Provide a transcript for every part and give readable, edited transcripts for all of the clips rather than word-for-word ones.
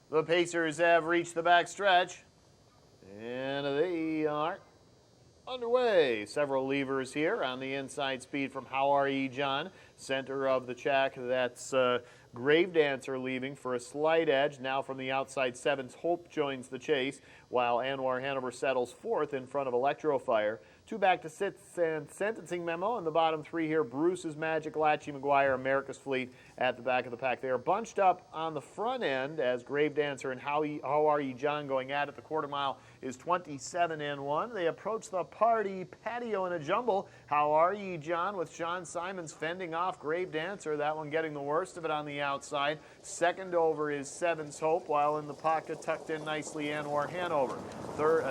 The Pacers have reached the back stretch, and they are underway. Several levers here on the inside speed from How Are Ye John, center of the check. That's Grave Dancer leaving for a slight edge. Now from the outside, Sevens Hope joins the chase, while Anwar Hanover settles fourth in front of Electrofire. Two back to sits and Sentencing Memo in the bottom three here. Bruce's Magic, Latchy McGuire, America's Fleet at the back of the pack. They are bunched up on the front end as Grave Dancer and How Are Ye John going at it. The quarter mile is 27-1. They approach the party patio in a jumble. How Are Ye John with Sean Simons fending off Grave Dancer. That one getting the worst of it on the outside. Second over is Sevens Hope, while in the pocket tucked in nicely Anwar Hanover.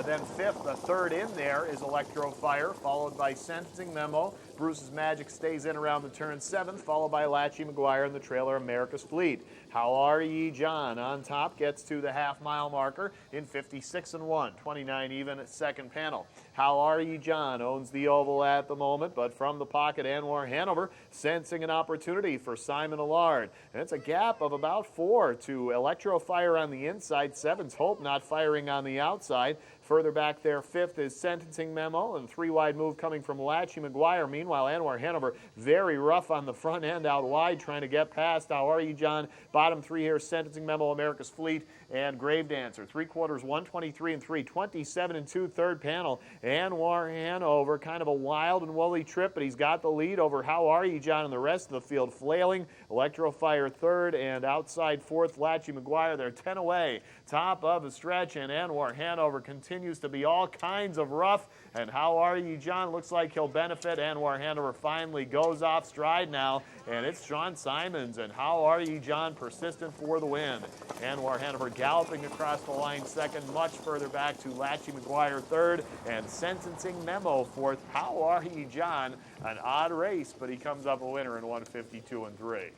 Then fifth, the third in there is Electrofire, followed by Sentencing Memo. Bruce's Magic stays in around the turn seventh, followed by Latchy McGuire in the trailer America's Fleet. How Are Ye John on top gets to the half-mile marker in 56-1, 29 even at second panel. How Are Ye John owns the oval at the moment, but from the pocket, Anwar Hanover sensing an opportunity for Simon Allard. And it's a gap of about 4 to Electrofire on the inside. Sevens Hope not firing on the outside. Further back there, fifth is Sentencing Memo, and three-wide move coming from Latchy McGuire. Meanwhile, Anwar Hanover very rough on the front end out wide, trying to get past How Are Ye John. Bottom three here, Sentencing Memo, America's Fleet, and Grave Dancer. Three quarters, 123-3, 27-2, third panel. Anwar Hanover, kind of a wild and woolly trip, but he's got the lead over How Are Ye John and the rest of the field flailing. Electrofire third, and outside fourth, Latchy McGuire. They're 10 away. Top of the stretch, and Anwar Hanover continues to be all kinds of rough, and How Are Ye John looks like he'll benefit. Anwar Hanover finally goes off stride now, and it's Sean Simons and How Are Ye John persistent for the win. Anwar Hanover galloping across the line second, much further back to Latchy McGuire third, and Sentencing Memo fourth. How Are Ye John, an odd race, but he comes up a winner in 152-3.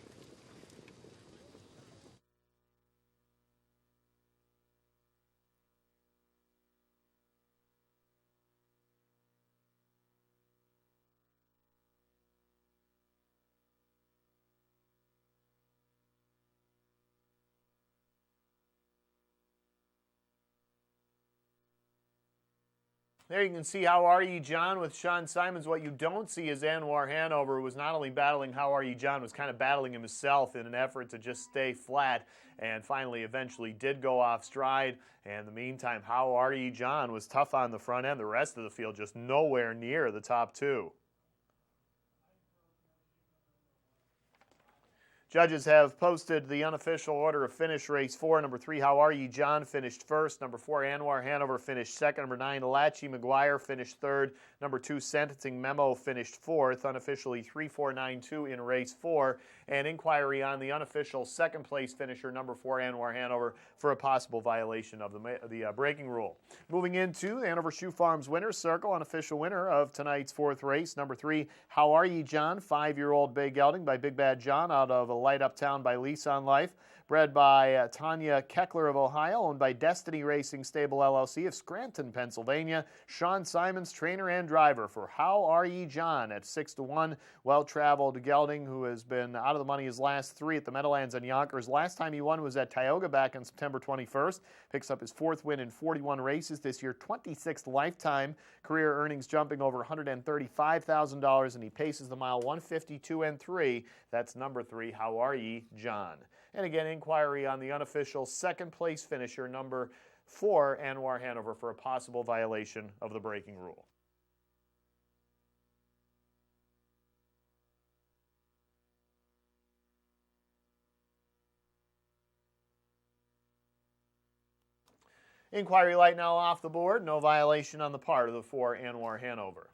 There you can see How Are Ye John with Sean Simons. What you don't see is Anwar Hanover was not only battling How Are Ye John, was kind of battling himself in an effort to just stay flat, and finally eventually did go off stride. And in the meantime, How Are Ye John was tough on the front end. The rest of the field just nowhere near the top two. Judges have posted the unofficial order of finish. Race 4, number 3, How Are Ye John finished first. Number 4, Anwar Hanover finished second. Number 9, Latchy McGuire finished third. Number 2, Sentencing Memo finished fourth. Unofficially 3-4-9-2 in race 4. And inquiry on the unofficial second place finisher, number 4, Anwar Hanover, for a possible violation of the braking rule. Moving into the Hanover Shoe Farms winner's circle, unofficial winner of tonight's fourth race, number 3, How Are Ye John, 5-year-old bay gelding by Big Bad John out of Light Uptown by Lease on Life. Bred by Tanya Keckler of Ohio, owned by Destiny Racing Stable LLC of Scranton, Pennsylvania. Sean Simons, trainer and driver for How Are Ye John at 6-1. Well-traveled gelding who has been out of the money his last 3 at the Meadowlands and Yonkers. Last time he won was at Tioga back on September 21st. Picks up his 4th win in 41 races this year, 26th lifetime. Career earnings jumping over $135,000, and he paces the mile 152-3. That's number 3, How Are Ye John. And again, inquiry on the unofficial second place finisher, number 4, Anwar Hanover, for a possible violation of the braking rule. Inquiry light now off the board. No violation on the part of the 4, Anwar Hanover.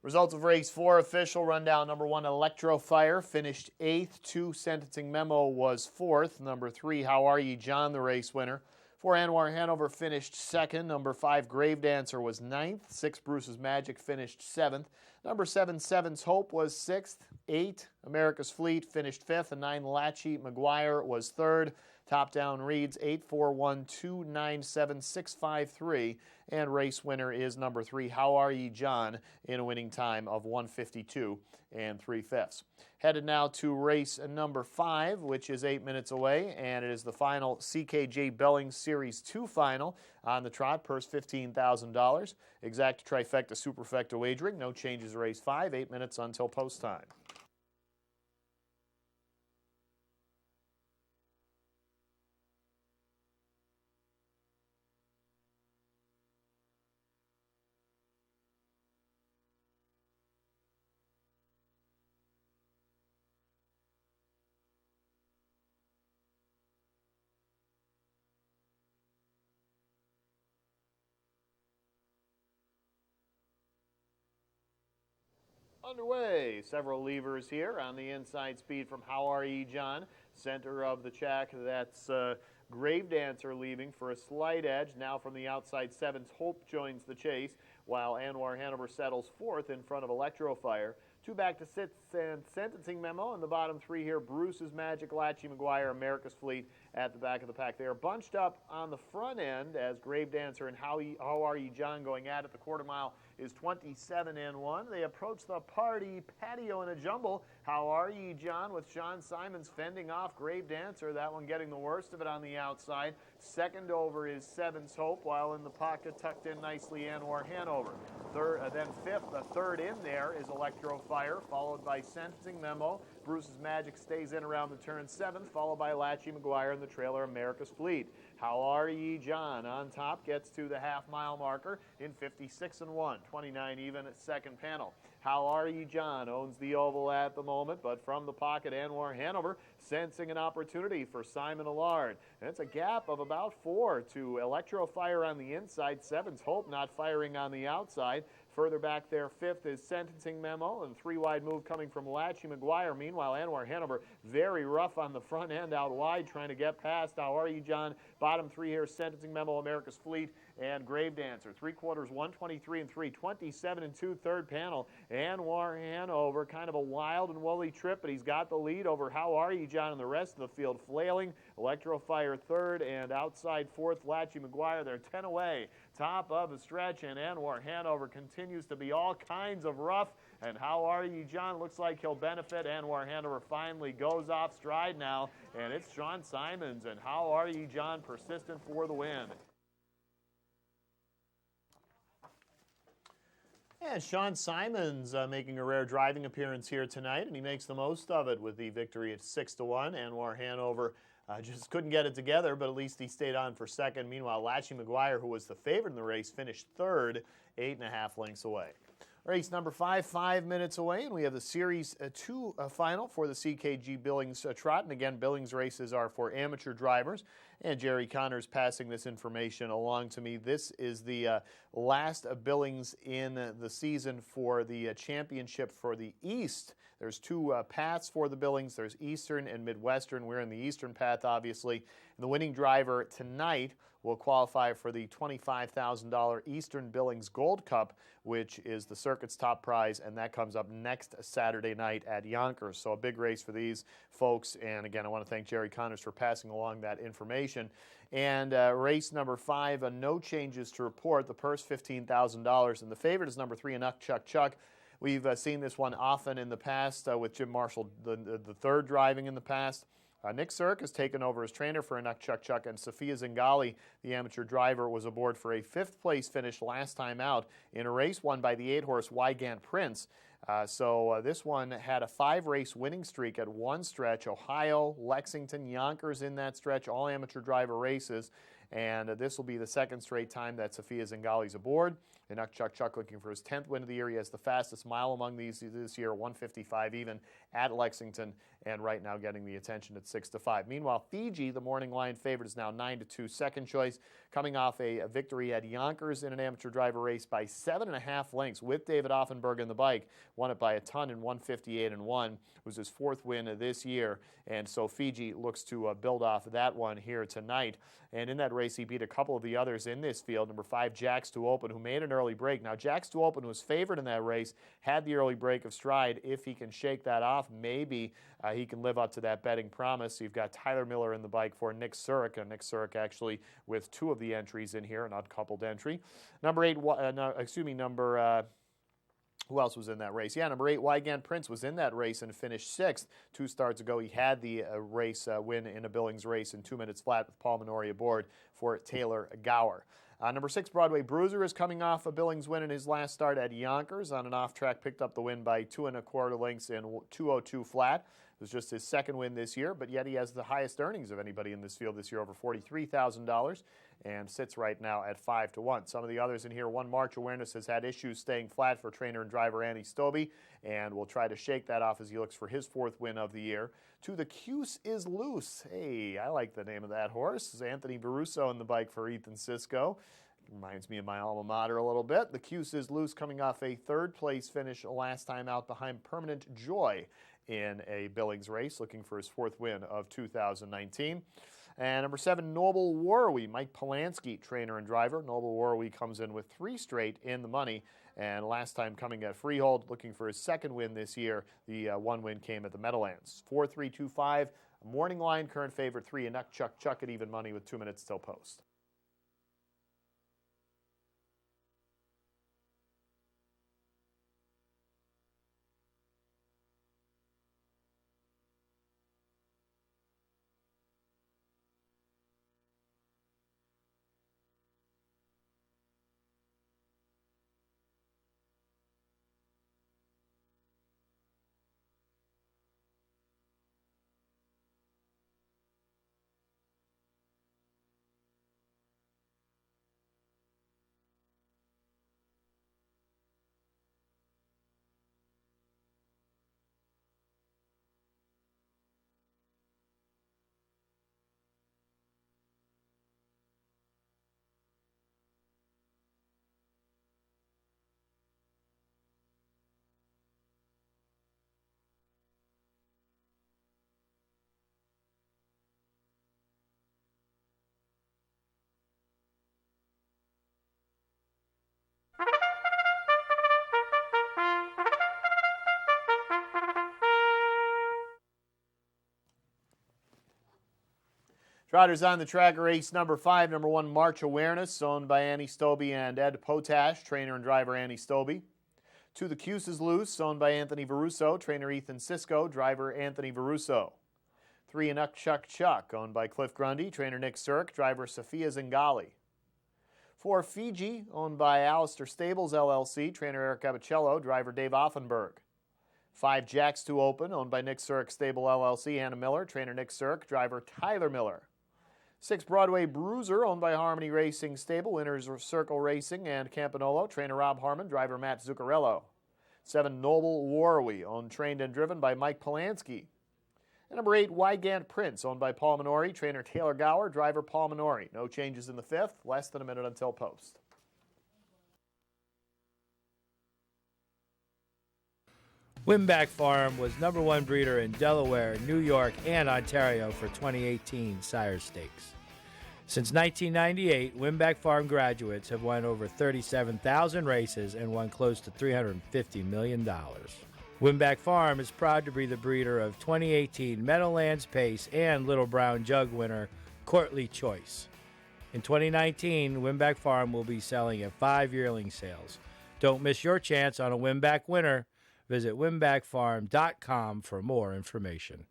Results of race 4 official rundown. Number 1, Electrofire, finished 8th. 2, Sentencing Memo was 4th. Number 3, How Are Ye John, the race winner. 4, Anwar Hanover finished 2nd. Number 5, Grave Dancer was 9th. 6, Bruce's Magic finished 7th. Number 7, Seven's Hope was 6th. 8, America's Fleet finished 5th. And 9, Latchy McGuire was 3rd. Top down reads 841297653, and race winner is number 3, How Are Ye John, in a winning time of 1:52 3/5. Headed now to race number 5, which is 8 minutes away, and it is the final CKJ Billings Series 2 final on the trot. Purse $15,000. Exact trifecta superfecta wagering. No changes race 5. 8 minutes until post time. Underway. Several levers here on the inside speed from How Are Ye John. Center of the track, that's Grave Dancer leaving for a slight edge. Now from the outside, 7's Hope joins the chase, while Anwar Hanover settles 4th in front of Electrofire. 2 back to Sits and Sentencing Memo. In the bottom 3 here, Bruce's Magic, Latchy McGuire, America's Fleet at the back of the pack. They are bunched up on the front end as Grave Dancer and How Are Ye John going at it. The quarter mile is 27-1. They approach the party patio in a jumble. How Are Ye John with Sean Simons fending off Grave Dancer. That one getting the worst of it on the outside. Second over is 7's Hope, while in the pocket tucked in nicely Anwar Hanover. Then fifth, the third in there is Electrofire, followed by Sentencing Memo. Bruce's Magic stays in around the turn 7th, followed by Latchy McGuire in the trailer America's Fleet. How Are Ye John on top gets to the half-mile marker in 56-1, 29 even at second panel. How Are Ye John owns the oval at the moment, but from the pocket, Anwar Hanover sensing an opportunity for Simon Allard. And it's a gap of about 4 to Electrofire on the inside. 7's Hope not firing on the outside. Further back there, 5th is Sentencing Memo, and 3 wide move coming from Latchy McGuire. Meanwhile, Anwar Hanover very rough on the front end out wide, trying to get past How Are Ye John. Bottom 3 here, Sentencing Memo, America's Fleet, and Grave Dancer. 3/4, 123-3, 27-2, third panel. Anwar Hanover, kind of a wild and woolly trip, but he's got the lead over How Are Ye John and the rest of the field flailing. Electrofire 3rd, and outside 4th, Latchy McGuire. They're 10 away. Top of the stretch, and Anwar Hanover continues to be all kinds of rough. And How Are Ye John looks like he'll benefit. Anwar Hanover finally goes off stride now, and it's Sean Simons, and How Are Ye John persistent for the win. And Sean Simons making a rare driving appearance here tonight, and he makes the most of it with the victory at 6-1. Anwar Hanover just couldn't get it together, but at least he stayed on for second. Meanwhile, Latchy McGuire, who was the favorite in the race, finished 3rd, 8.5 lengths away. Race number 5, 5 minutes away, and we have the Series 2 final for the CKG Billings Trot. And again, Billings races are for amateur drivers, and Jerry Connors passing this information along to me. This is the last Billings in the season for the championship for the East. There's 2 paths for the Billings. There's Eastern and Midwestern. We're in the Eastern path, obviously. And the winning driver tonight will qualify for the $25,000 Eastern Billings Gold Cup, which is the circuit's top prize, and that comes up next Saturday night at Yonkers. So a big race for these folks. And again, I want to thank Jerry Connors for passing along that information. And race number 5, no changes to report. The purse, $15,000, and the favorite is number 3, Enoch Chuck Chuck. We've seen this one often in the past with Jim Marshall, the third driving in the past. Nick Cirque has taken over as trainer for Enoch Chuck Chuck, and Sophia Zingali, the amateur driver, was aboard for a 5th place finish last time out in a race won by the 8-horse Wygant Prince. So this one had a 5-race winning streak at one stretch. Ohio, Lexington, Yonkers in that stretch, all amateur driver races. And this will be the 2nd straight time that Sophia Zingali's aboard. Inuk Chuck Chuck looking for his 10th win of the year. He has the fastest mile among these this year, 1:55 even at Lexington, and right now getting the attention at 6-5. Meanwhile, Fiji, the morning line favorite, is now 9-2, second choice, coming off a victory at Yonkers in an amateur driver race by 7.5 lengths with David Offenberg in the bike. Won it by a ton in 1:58.1. It was his 4th win this year, and so Fiji looks to build off that one here tonight. And in that race, he beat a couple of the others in this field. Number 5, Jacks to Open, who made an early break. Now, Jacks to Open was favored in that race, had the early break of stride. If he can shake that off, maybe he can live up to that betting promise. You've got Tyler Miller in the bike for Nick Surik. Nick Surik actually with 2 of the entries in here, an uncoupled entry. Number 8, who else was in that race? Yeah, number 8, Wygant Prince was in that race and finished 6th. 2 starts ago, he had the race win in a Billings race in 2 minutes flat with Paul Minori aboard for Taylor Gower. Number 6, Broadway Bruiser is coming off a Billings win in his last start at Yonkers. On an off-track, picked up the win by 2 1/4 lengths in 2:02 flat. It was just his 2nd win this year, but yet he has the highest earnings of anybody in this field this year, over $43,000, and sits right now at 5-1. Some of the others in here, One March Awareness has had issues staying flat for trainer and driver Annie Stobie, and will try to shake that off as he looks for his 4th win of the year. 2, The Cuse is Loose. Hey, I like the name of that horse. It's Anthony Baruso in the bike for Ethan Cisco. Reminds me of my alma mater a little bit. The Cuse is Loose coming off a 3rd place finish last time out behind Permanent Joy in a Billings race, looking for his 4th win of 2019. And number 7, Noble Warrawee, Mike Polanski, trainer and driver. Noble Warrawee comes in with 3 straight in the money, and last time coming at Freehold, looking for his 2nd win this year. The 1 win came at the Meadowlands. 4-3-2-5, morning line, current favorite 3, Inuk Chuck Chuck at even money with 2 minutes till post. Trotters on the track, race number 5, number 1, March Awareness, owned by Annie Stobie and Ed Potash, trainer and driver Annie Stobie. 2, The Cuse is Loose, owned by Anthony Varuso, trainer Ethan Cisco, driver Anthony Varuso. 3, Inuk Chuck Chuck, owned by Cliff Grundy, trainer Nick Surik, driver Sophia Zingali. 4, Fiji, owned by Alistair Stables LLC, trainer Eric Abicello, driver Dave Offenberg. 5, Jacks to Open, owned by Nick Surik Stable LLC, Anna Miller, trainer Nick Surik, driver Tyler Miller. 6, Broadway Bruiser, owned by Harmony Racing Stable, winners of Circle Racing and Campanolo, trainer Rob Harmon, driver Matt Zuccarello. 7, Noble Warrawee, owned, trained, and driven by Mike Polanski. And number 8, Wygant Prince, owned by Paul Minori, trainer Taylor Gower, driver Paul Minori. No changes in the 5th, less than a minute until post. Wimback Farm was number 1 breeder in Delaware, New York, and Ontario for 2018 Sire Stakes. Since 1998, Wimback Farm graduates have won over 37,000 races and won close to $350 million. Wimback Farm is proud to be the breeder of 2018 Meadowlands Pace and Little Brown Jug winner Courtly Choice. In 2019, Wimback Farm will be selling at 5 yearling sales. Don't miss your chance on a Wimback winner. Visit wimbackfarm.com for more information.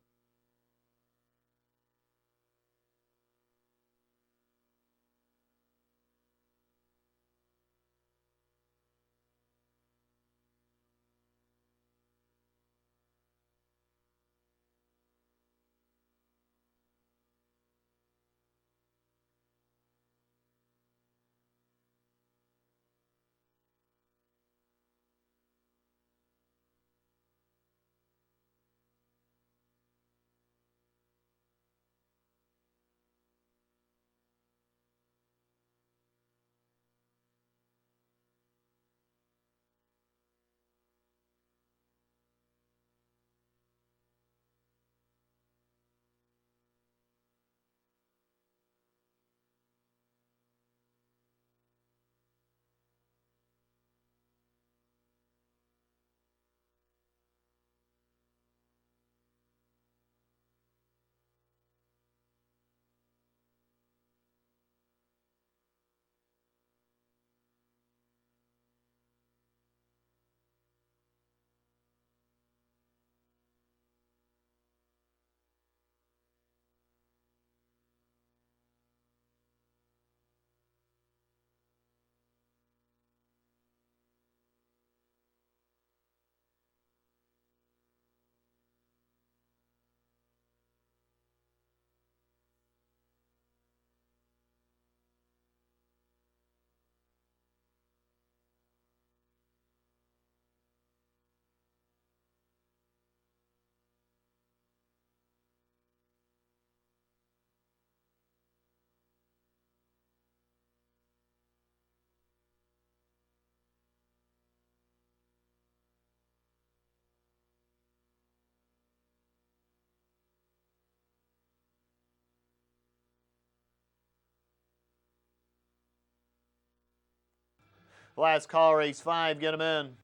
Last call, race 5, get 'em in.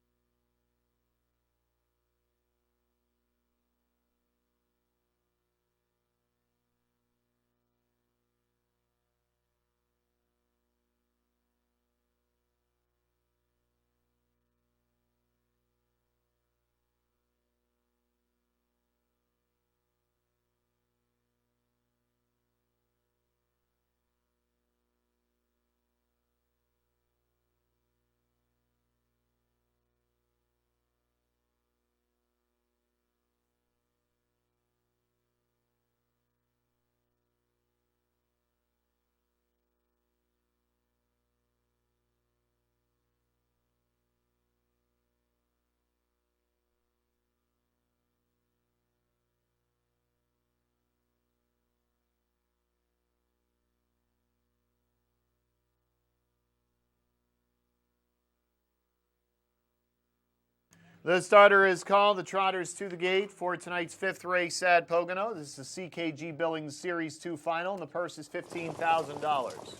The starter is called. The trotters to the gate for tonight's 5th race at Pocono. This is the CKG Billings Series 2 final, and the purse is $15,000.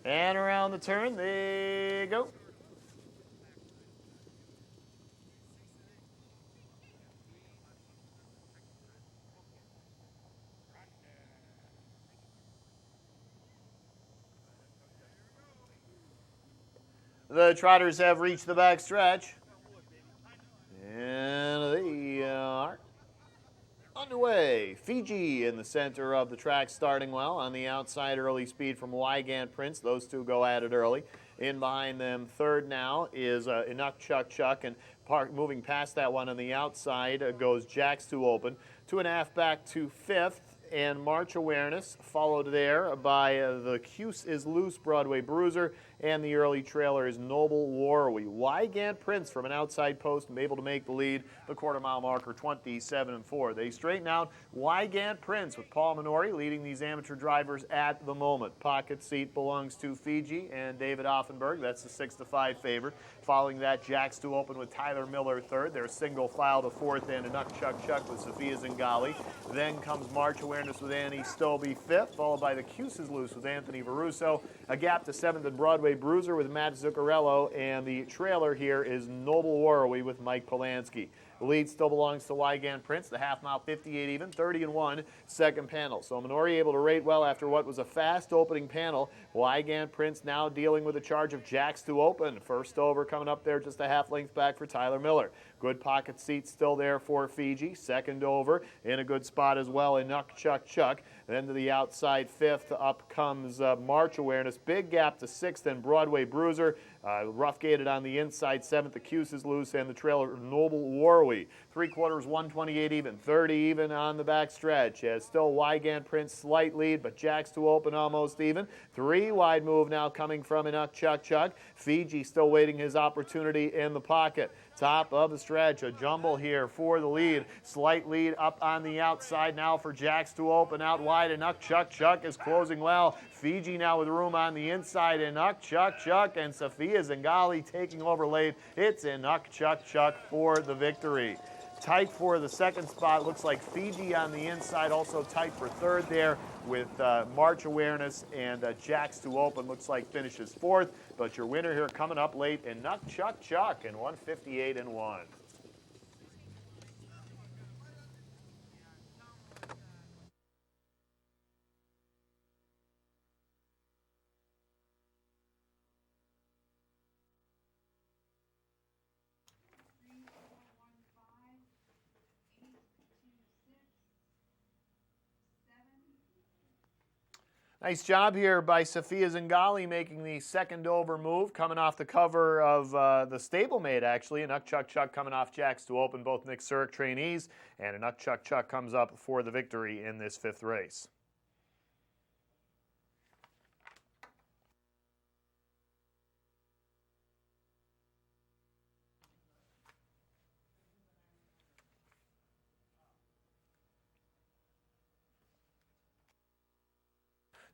And around the turn, they go. The trotters have reached the back stretch. And they are underway. Fiji in the center of the track starting well. On the outside, early speed from Wygant Prince. Those two go at it early. In behind them, third now is Inuk Chuck Chuck. And moving past that one on the outside goes Jack's Too Open. 2.5 back to 5th. And March Awareness, followed there by the Cuse is Loose Broadway Bruiser, and the early trailer is Noble Warwy. Wygant Prince from an outside post, able to make the lead, the quarter-mile marker 27-4. They straighten out Wygant Prince with Paul Minori leading these amateur drivers at the moment. Pocket seat belongs to Fiji and David Offenberg. That's the 6-5 favorite. Following that, Jack's Too Open with Tyler Miller third. They're single file to fourth, and Inuk Chuck Chuck with Sophia Zingali. Then comes March Awareness with Annie Stobie fifth, followed by the Cuse is Loose with Anthony Varuso. A gap to seventh and Broadway Bruiser with Matt Zuccarello, and the trailer here is Noble Warwy with Mike Polanski. The lead still belongs to Wygant Prince, the half mile 58 even, 30-1, second panel. So Minori able to rate well after what was a fast opening panel. Wygant Prince now dealing with a charge of Jack's Too Open. First over coming up there just a half length back for Tyler Miller. Good pocket seat still there for Fiji. Second over in a good spot as well, Inuk Chuck Chuck. Then to the outside fifth, up comes March Awareness. Big gap to sixth and Broadway Bruiser. Rough gated on the inside, seventh, the Cuse is Loose, and the trailer Noble Warwy. 3/4, 128 even, 30 even on the back stretch. As still Wygant Prince slight lead, but Jack's Too Open almost even. 3 wide move now coming from Inuk Chuck Chuck. Fiji still waiting his opportunity in the pocket. Top of the stretch, a jumble here for the lead. Slight lead up on the outside now for Jack's Too Open out wide. Inuk Chuck Chuck is closing well. Fiji now with room on the inside. Inuk Chuck Chuck and Sophia Zingali taking over late. It's Inuk Chuck Chuck for the victory. Tight for the second spot. Looks like Fiji on the inside, also tight for third there with March Awareness, and Jack's Too Open looks like finishes fourth. But your winner here coming up late, Inuk Chuck Chuck in 158-1. Nice job here by Sophia Zingali making the second over move, coming off the cover of the stablemate, actually. Inuk Chuck Chuck coming off Jack's Too Open, both Nick Surik trainees, and Inuk Chuck Chuck comes up for the victory in this fifth race.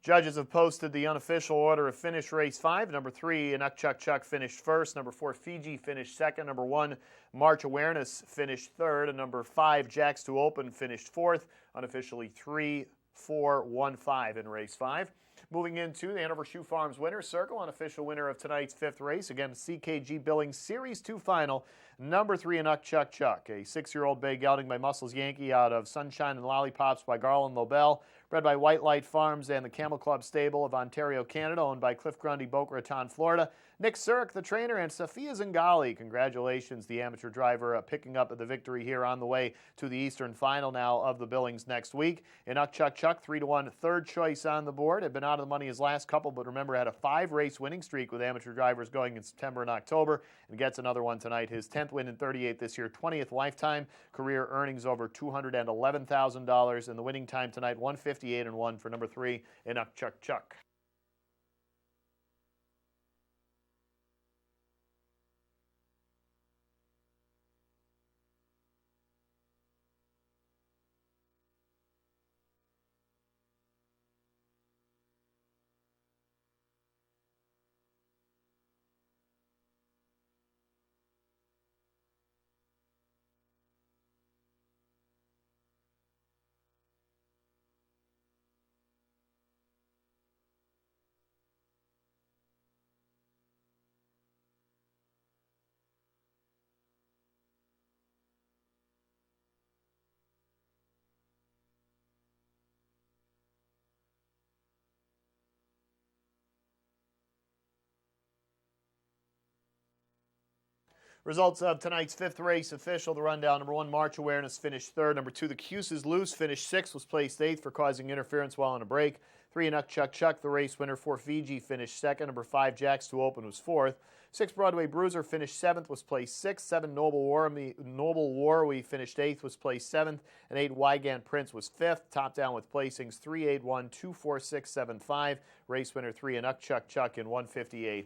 Judges have posted the unofficial order of finish race 5. Number 3, Inuk Chuck Chuck finished first. Number 4, Fiji finished second. Number 1, March Awareness finished third. And number 5, Jack's Too Open finished fourth. Unofficially 3, 4-1-5 in race 5. Moving into the Hanover Shoe Farms Winner's Circle, unofficial winner of tonight's 5th race. Again, CKG Billings Series 2 final, number 3 Inuk Chuck Chuck. A 6-year-old bay gelding by Muscles Yankee out of Sunshine and Lollipops by Garland Lobel. Bred by White Light Farms and the Camel Club Stable of Ontario, Canada, owned by Cliff Grundy, Boca Raton, Florida. Nick Surik, the trainer, and Sophia Zingali. Congratulations, the amateur driver, picking up the victory here on the way to the Eastern Final now of the Billings next week. Inuk Chuck Chuck, 3-1, third choice on the board. Had been out of the money his last couple, but remember, had a 5-race winning streak with amateur drivers going in September and October, and gets another one tonight. His 10th win in 38 this year, 20th lifetime. Career earnings over $211,000, and the winning time tonight, 158-1 for number 3, Inuk Chuck Chuck. Results of tonight's 5th race official. The rundown: number 1, March Awareness, finished 3rd. Number 2, The Cuse is Loose, finished 6th, was placed 8th for causing interference while on a break. 3, Inuk Chuck Chuck, the race winner. 4, Fiji, finished 2nd. Number 5, Jacks to Open, was 4th. 6, Broadway Bruiser, finished 7th, was placed 6th. 7, Noble War, we finished 8th, was placed 7th. And 8, Wygant Prince was 5th. Top down with placings 3, 8, 1, 2, 4, 6, 7, 5. Race winner 3, Inuk Chuck Chuck, in 158-1.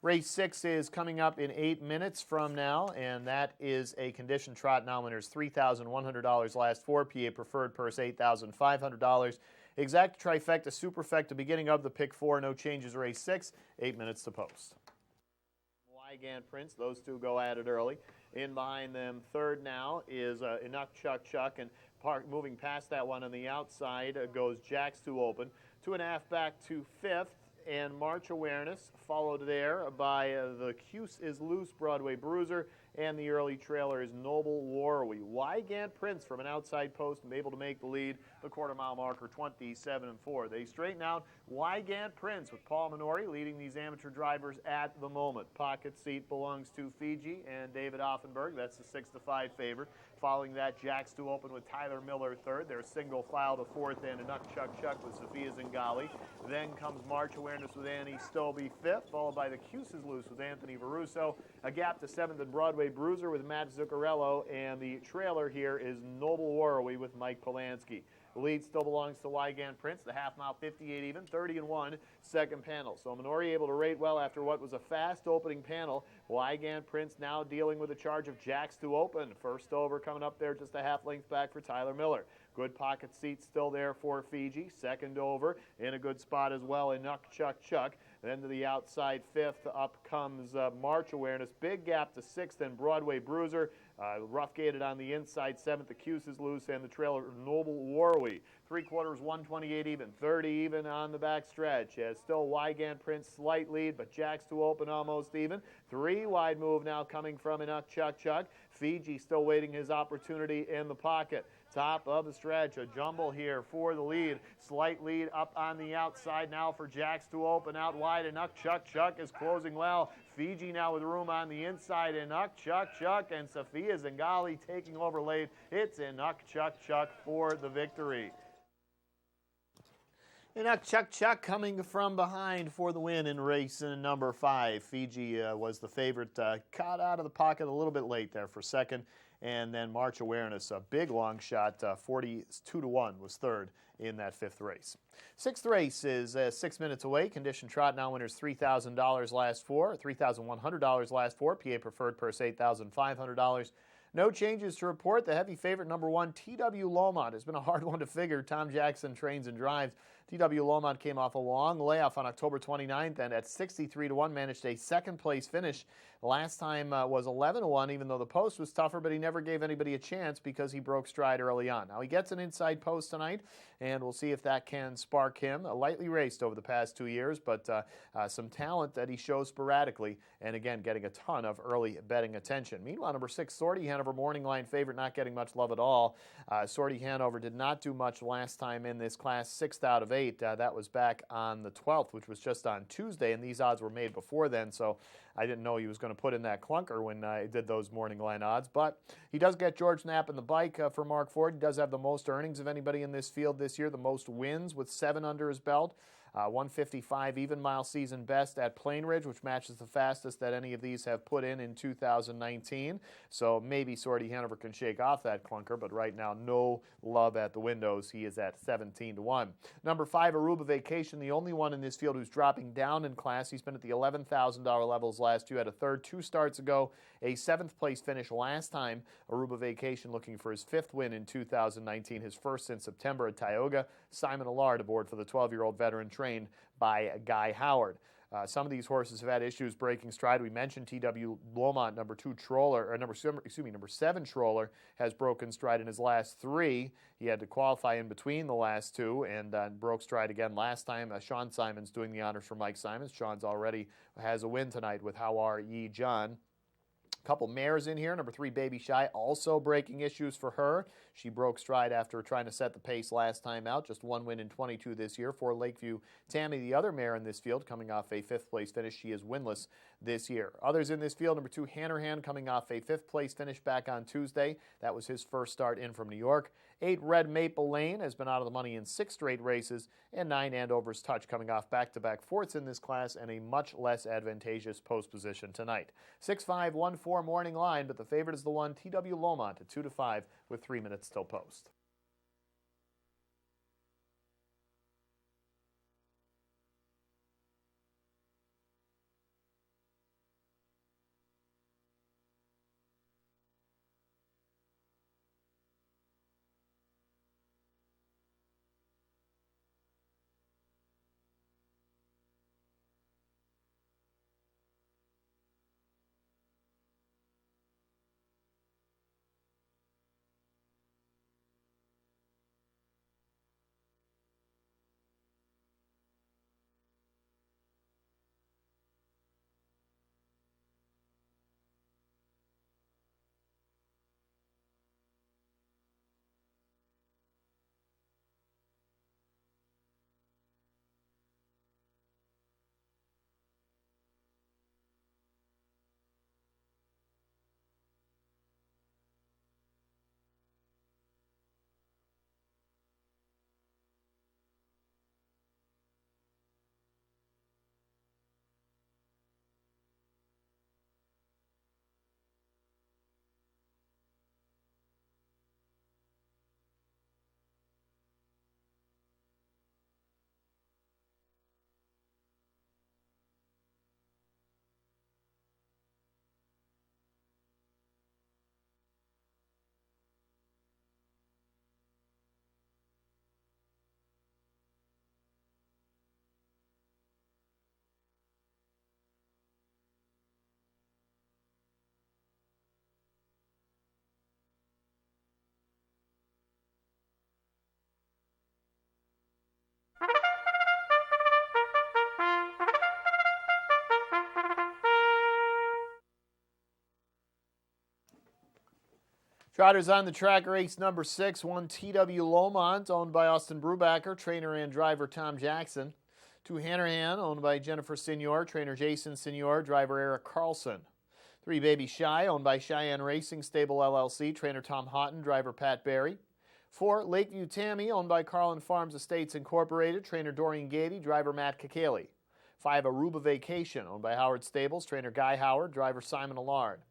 Race 6 is coming up in 8 minutes from now, and that is a condition trot. Now winners $3,100 last 4. PA preferred purse $8,500. Exact trifecta, superfecta, beginning of the pick 4. No changes, race 6. 8 minutes to post. Wygant Prince, those two go at it early. In behind them, third now is Inuk Chuck Chuck, and moving past that one on the outside goes Jacks to Open. 2.5 back to 5th. And March Awareness, followed there by The Cuse is Loose, Broadway Bruiser, and the early trailer is Noble Warwy. Wygant Prince from an outside post, able to make the lead, the quarter-mile marker, 27-4. They straighten out Wygant Prince with Paul Minori leading these amateur drivers at the moment. Pocket seat belongs to Fiji and David Offenberg. That's the 6-5 favorite. Following that, Jacks to Open with Tyler Miller third. Their single file to 4th, and Inuk Chuck Chuck with Sophia Zingali. Then comes March Awareness with Annie Stobie 5th, followed by The Cuse is Loose with Anthony Varuso. A gap to 7th and Broadway Bruiser with Matt Zuccarello, and the trailer here is Noble Warwy with Mike Polanski. The lead still belongs to Wygant Prince, the half-mile 58 even, 30-1, second panel. So Minori able to rate well after what was a fast opening panel. Wygant Prince now dealing with a charge of Jacks to Open. First over coming up there just a half length back for Tyler Miller. Good pocket seat still there for Fiji. Second over in a good spot as well, Inuk Chuck Chuck. Then to the outside 5th, up comes March Awareness. Big gap to 6th and Broadway Bruiser. Rough gated on the inside 7th, The Cuse is Loose, and the trailer Noble Warwy. 3/4, 128 even, 30 even on the back stretch. As still Wygant Prince slight lead, but Jacks to Open almost even. 3 wide move now coming from Inuk Chuck Chuck. Fiji still waiting his opportunity in the pocket. Top of the stretch, a jumble here for the lead. Slight lead up on the outside now for Jacks to Open out wide. Inuk Chuck Chuck is closing well. Fiji now with room on the inside. Inuk Chuck Chuck and Sophia Zingali taking over late. It's Inuk Chuck Chuck for the victory. Inuk Chuck Chuck coming from behind for the win in race number 5. Fiji was the favorite, caught out of the pocket a little bit late there for second. And then March Awareness, a big long shot, 42-1 was third in that 5th race. 6th race is 6 minutes away. Condition trot now winners $3,000 last 4, $3,100 last 4. PA preferred purse $8,500. No changes to report. The heavy favorite, number 1, TW Lomont, has been a hard one to figure. Tom Jackson trains and drives. TW Lomont came off a long layoff on October 29th and at 63-1 managed a second-place finish. Last time was 11-1, even though the post was tougher, but he never gave anybody a chance because he broke stride early on. Now he gets an inside post tonight, and we'll see if that can spark him. Lightly raced over the past 2 years, but some talent that he shows sporadically, and again, getting a ton of early betting attention. Meanwhile, number 6, Sortie Hanover, morning line favorite, not getting much love at all. Sortie Hanover did not do much last time in this class, 6th out of 8. That was back on the 12th, which was just on Tuesday, and these odds were made before then, so I didn't know he was going to put in that clunker when I did those morning line odds. But he does get George Knapp in the bike for Mark Ford. He does have the most earnings of anybody in this field this year, the most wins with 7 under his belt. 155 even mile season best at Plainridge, which matches the fastest that any of these have put in 2019. So maybe Sortie Hanover can shake off that clunker, but right now no love at the windows. He is at 17-1. Number 5, Aruba Vacation, the only one in this field who's dropping down in class. He's been at the $11,000 levels last year. Had a third 2 starts ago, a 7th place finish last time. Aruba Vacation looking for his 5th win in 2019, his first since September at Tioga. Simon Allard aboard for the 12-year-old veteran trained by Guy Howard. Some of these horses have had issues breaking stride. We mentioned TW Lomont, number 7 Troller, has broken stride in his last 3. He had to qualify in between the last 2 and broke stride again last time. Sean Simons doing the honors for Mike Simons. Sean's already has a win tonight with How Are Ye John. Couple mares in here. Number 3, Baby Shy, also breaking issues for her. She broke stride after trying to set the pace last time out. Just 1 win in 22 this year. For Lakeview Tammy, the other mare in this field, coming off a 5th place finish. She is winless this year. Others in this field, number 2, Hannerhan, coming off a 5th place finish back on Tuesday. That was his first start in from New York. 8, Red Maple Lane, has been out of the money in 6 straight races. And 9, Andover's Touch, coming off back-to-back 4ths in this class and a much less advantageous post position tonight. 6-5-1-4 morning line, but the favorite is the one, TW Lomont, at 2-5 with 3 minutes till post. Trotters on the track, race number 6, 1 TW Lomont, owned by Austin Brubacher, trainer and driver Tom Jackson. 2 Hannerhan, owned by Jennifer Signor, trainer Jason Signor, driver Eric Carlson. 3 Baby Shy, owned by Cheyenne Racing Stable LLC, trainer Tom Houghton, driver Pat Barry. 4 Lakeview Tammy, owned by Carlin Farms Estates Incorporated, trainer Dorian Gady, driver Matt Kakali. 5 Aruba Vacation, owned by Howard Stables, trainer Guy Howard, driver Simon Allard.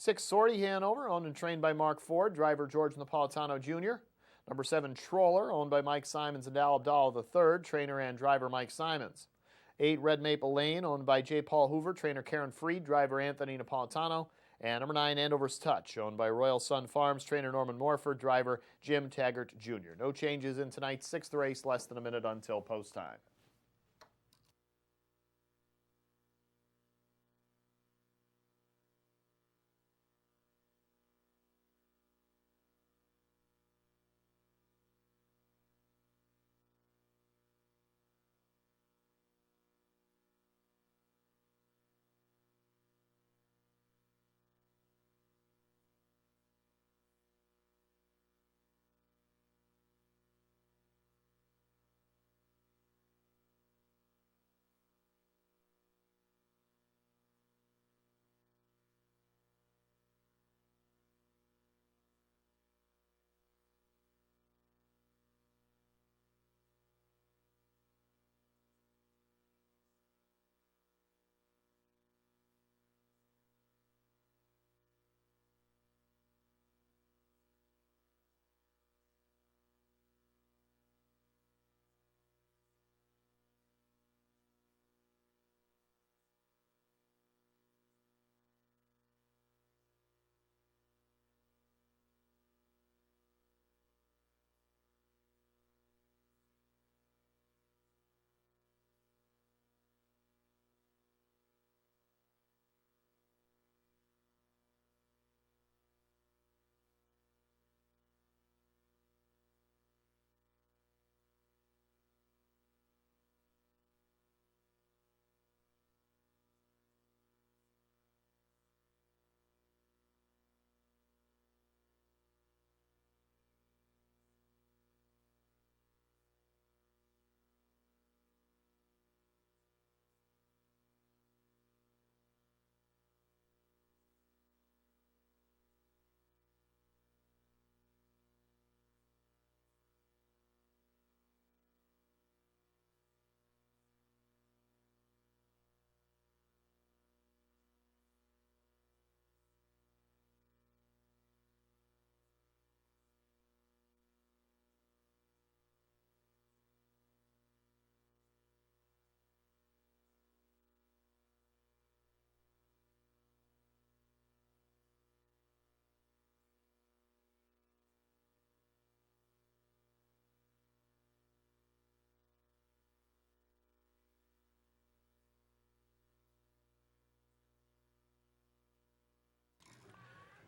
6 Sortie Hanover, owned and trained by Mark Ford, driver George Napolitano Jr. Number 7 Troller, owned by Mike Simons and Al Abdallah III, trainer and driver Mike Simons. 8 Red Maple Lane, owned by J. Paul Hoover, trainer Karen Freed, driver Anthony Napolitano. And number 9, Andover's Touch, owned by Royal Sun Farms, trainer Norman Morford, driver Jim Taggart Jr. No changes in tonight's 6th race, less than a minute until post time.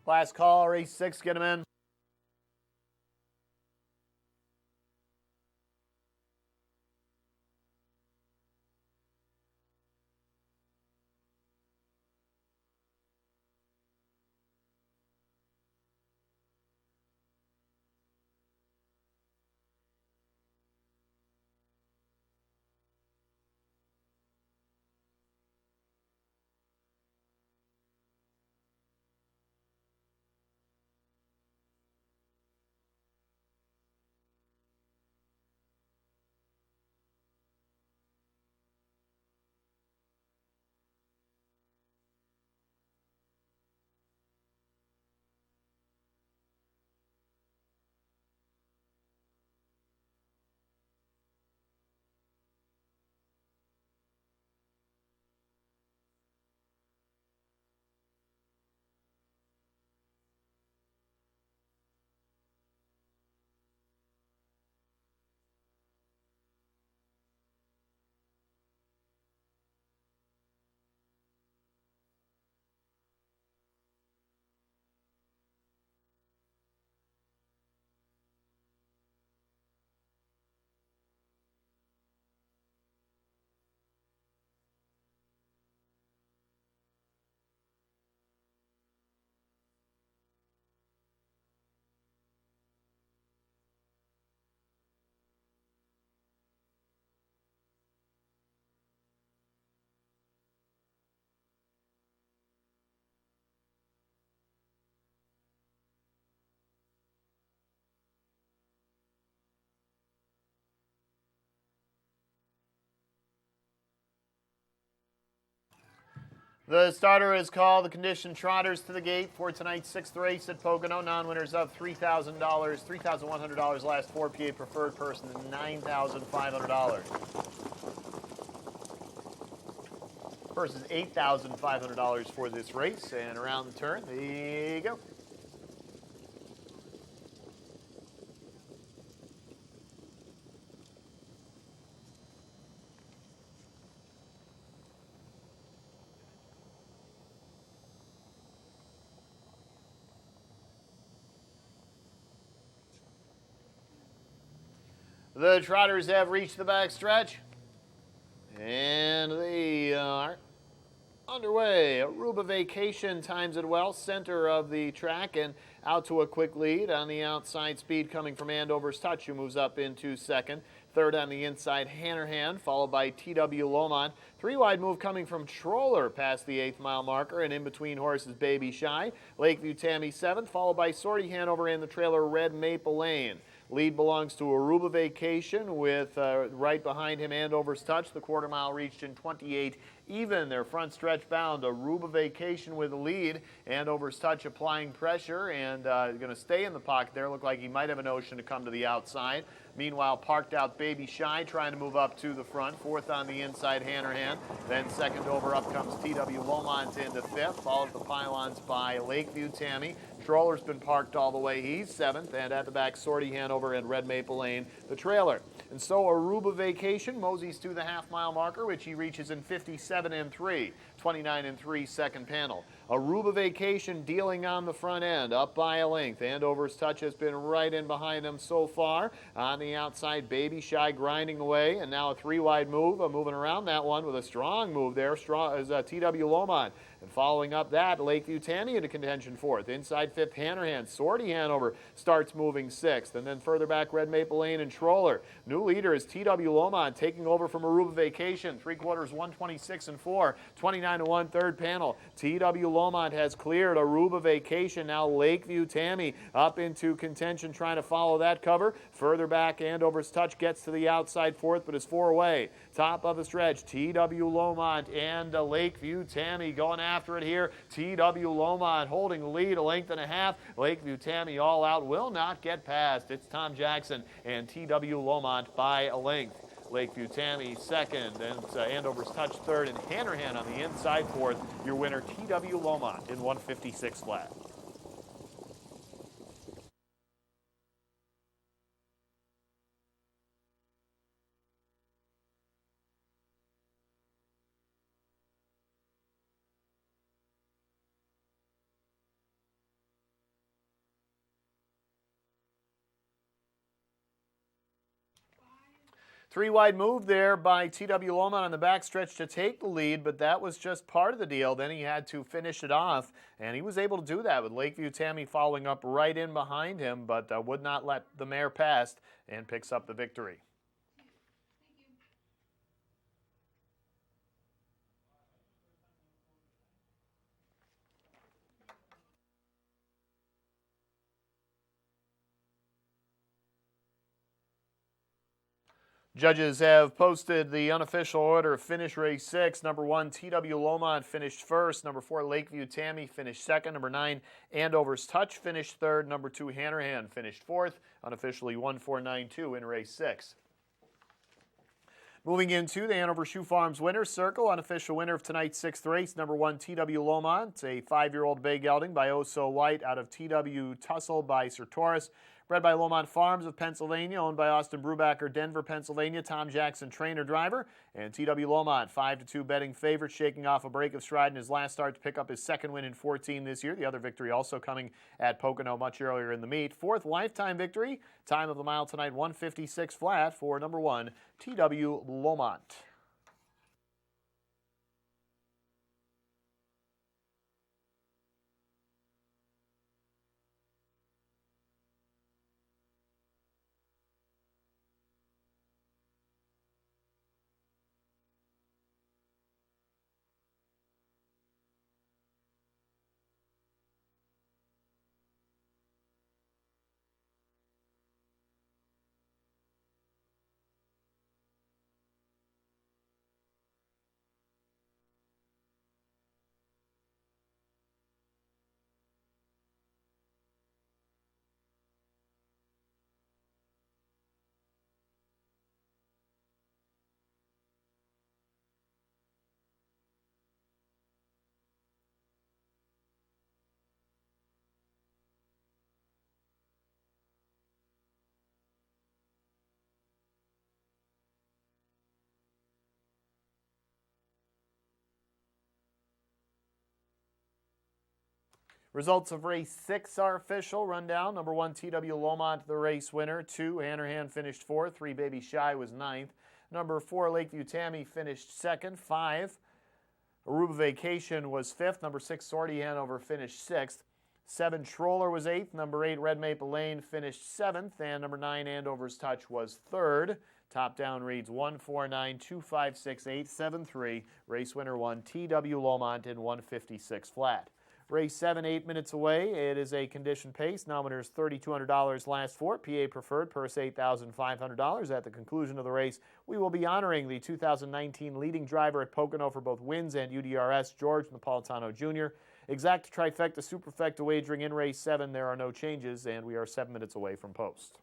Last call, race 6, get him in. The starter is called. The condition trotters to the gate for tonight's 6th race at Pocono. Non-winners of $3,000, $3,100 last 4 PA preferred person, and $9,500. Purse is $8,500 for this race. And around the turn, there you go. The Trotters have reached the back stretch. And they are underway. Aruba Vacation times it well, center of the track, and out to a quick lead on the outside. Speed coming from Andover's Touch, who moves up into second. Third on the inside, Hannerhan, followed by T.W. Lomont. Three-wide move coming from Troller past the 8th mile marker, and in between horses Baby Shy. Lakeview Tammy 7th, followed by Sortie Hanover and the trailer Red Maple Lane. Lead belongs to Aruba Vacation with right behind him Andover's Touch. The quarter mile reached in 28 even. Their front stretch bound. Aruba Vacation with the lead. Andover's Touch applying pressure and going to stay in the pocket there. Looked like he might have a notion to come to the outside. Meanwhile, parked out Baby Shy trying to move up to the front. Fourth on the inside, Hannerhan. Then second over, up comes T.W. Lomont into fifth. Followed the pylons by Lakeview Tammy. Troller's been parked all the way. He's seventh. And at the back, Sortie Hanover and Red Maple Lane, the trailer. And so Aruba Vacation moseys to the half-mile marker, which he reaches in 57 and 3. 29 and 3 second panel. Aruba Vacation dealing on the front end, up by a length. Andover's Touch has been right in behind them so far. On the outside, Baby Shy grinding away, and now a three-wide move, moving around that one with a strong move there. Strong is T.W. Lomont. And following up that, Lakeview Tammy into contention fourth. Inside fifth, Hannerhan. Sortie Hanover starts moving sixth. And then further back, Red Maple Lane and Troller. New leader is T.W. Lomont taking over from Aruba Vacation. Three quarters, 126 and 4. 29 to 1 third panel. T.W. Lomont has cleared Aruba Vacation. Now Lakeview Tammy up into contention trying to follow that cover. Further back, Andover's Touch gets to the outside fourth but is four away. Top of the stretch, T.W. Lomont and Lakeview Tammy going after it here. T.W. Lomont holding the lead a length and a half. Lakeview Tammy all out, will not get past. It's Tom Jackson and T.W. Lomont by a length. Lakeview Tammy second, and Andover's Touch third, and Hannerhan on the inside fourth. Your winner, T.W. Lomont in 156 flat. Three-wide move there by T.W. Lomont on the backstretch to take the lead, but that was just part of the deal. Then he had to finish it off, and he was able to do that with Lakeview Tammy following up right in behind him, but would not let the mare pass and picks up the victory. Judges have posted the unofficial order of finish race 6. Number 1, T.W. Lomont finished first. Number 4, Lakeview Tammy finished second. Number 9, Andover's Touch finished third. Number 2, Hannerhan finished fourth. Unofficially 1-4-9-2 in race 6. Moving into the Hanover Shoe Farms Winner's Circle, unofficial winner of tonight's sixth race, number 1, T.W. Lomont, a 5-year-old bay gelding by Oh So White out of T.W. Tussle by Sertoris. Bred by Lomont Farms of Pennsylvania, owned by Austin Brubaker, Denver, Pennsylvania. Tom Jackson, trainer driver. And T.W. Lomont, 5-2 betting favorite, shaking off a break of stride in his last start to pick up his second win in 14 this year. The other victory also coming at Pocono much earlier in the meet. Fourth lifetime victory. Time of the mile tonight, 156 flat for number 1, T.W. Lomont. Results of race 6 are official. Rundown: number 1, TW Lomont, the race winner. 2, Hannerhan finished 4th. 3, Baby Shy was 9th. Number 4, Lakeview Tammy finished 2nd. 5, Aruba Vacation was 5th. Number 6, Sortie Hanover finished 6th. 7, Troller was 8th. Number 8, Red Maple Lane finished 7th. And number 9, Andover's Touch was 3rd. Top down reads 149-256-873. Race winner 1, TW Lomont in 156 flat. Race 7, 8 minutes away. It is a condition pace. Now winners $3,200 last 4. PA preferred, purse $8,500. At the conclusion of the race, we will be honoring the 2019 leading driver at Pocono for both wins and UDRS, George Napolitano Jr. Exact trifecta, superfecta wagering in race 7. There are no changes, and we are 7 minutes away from post.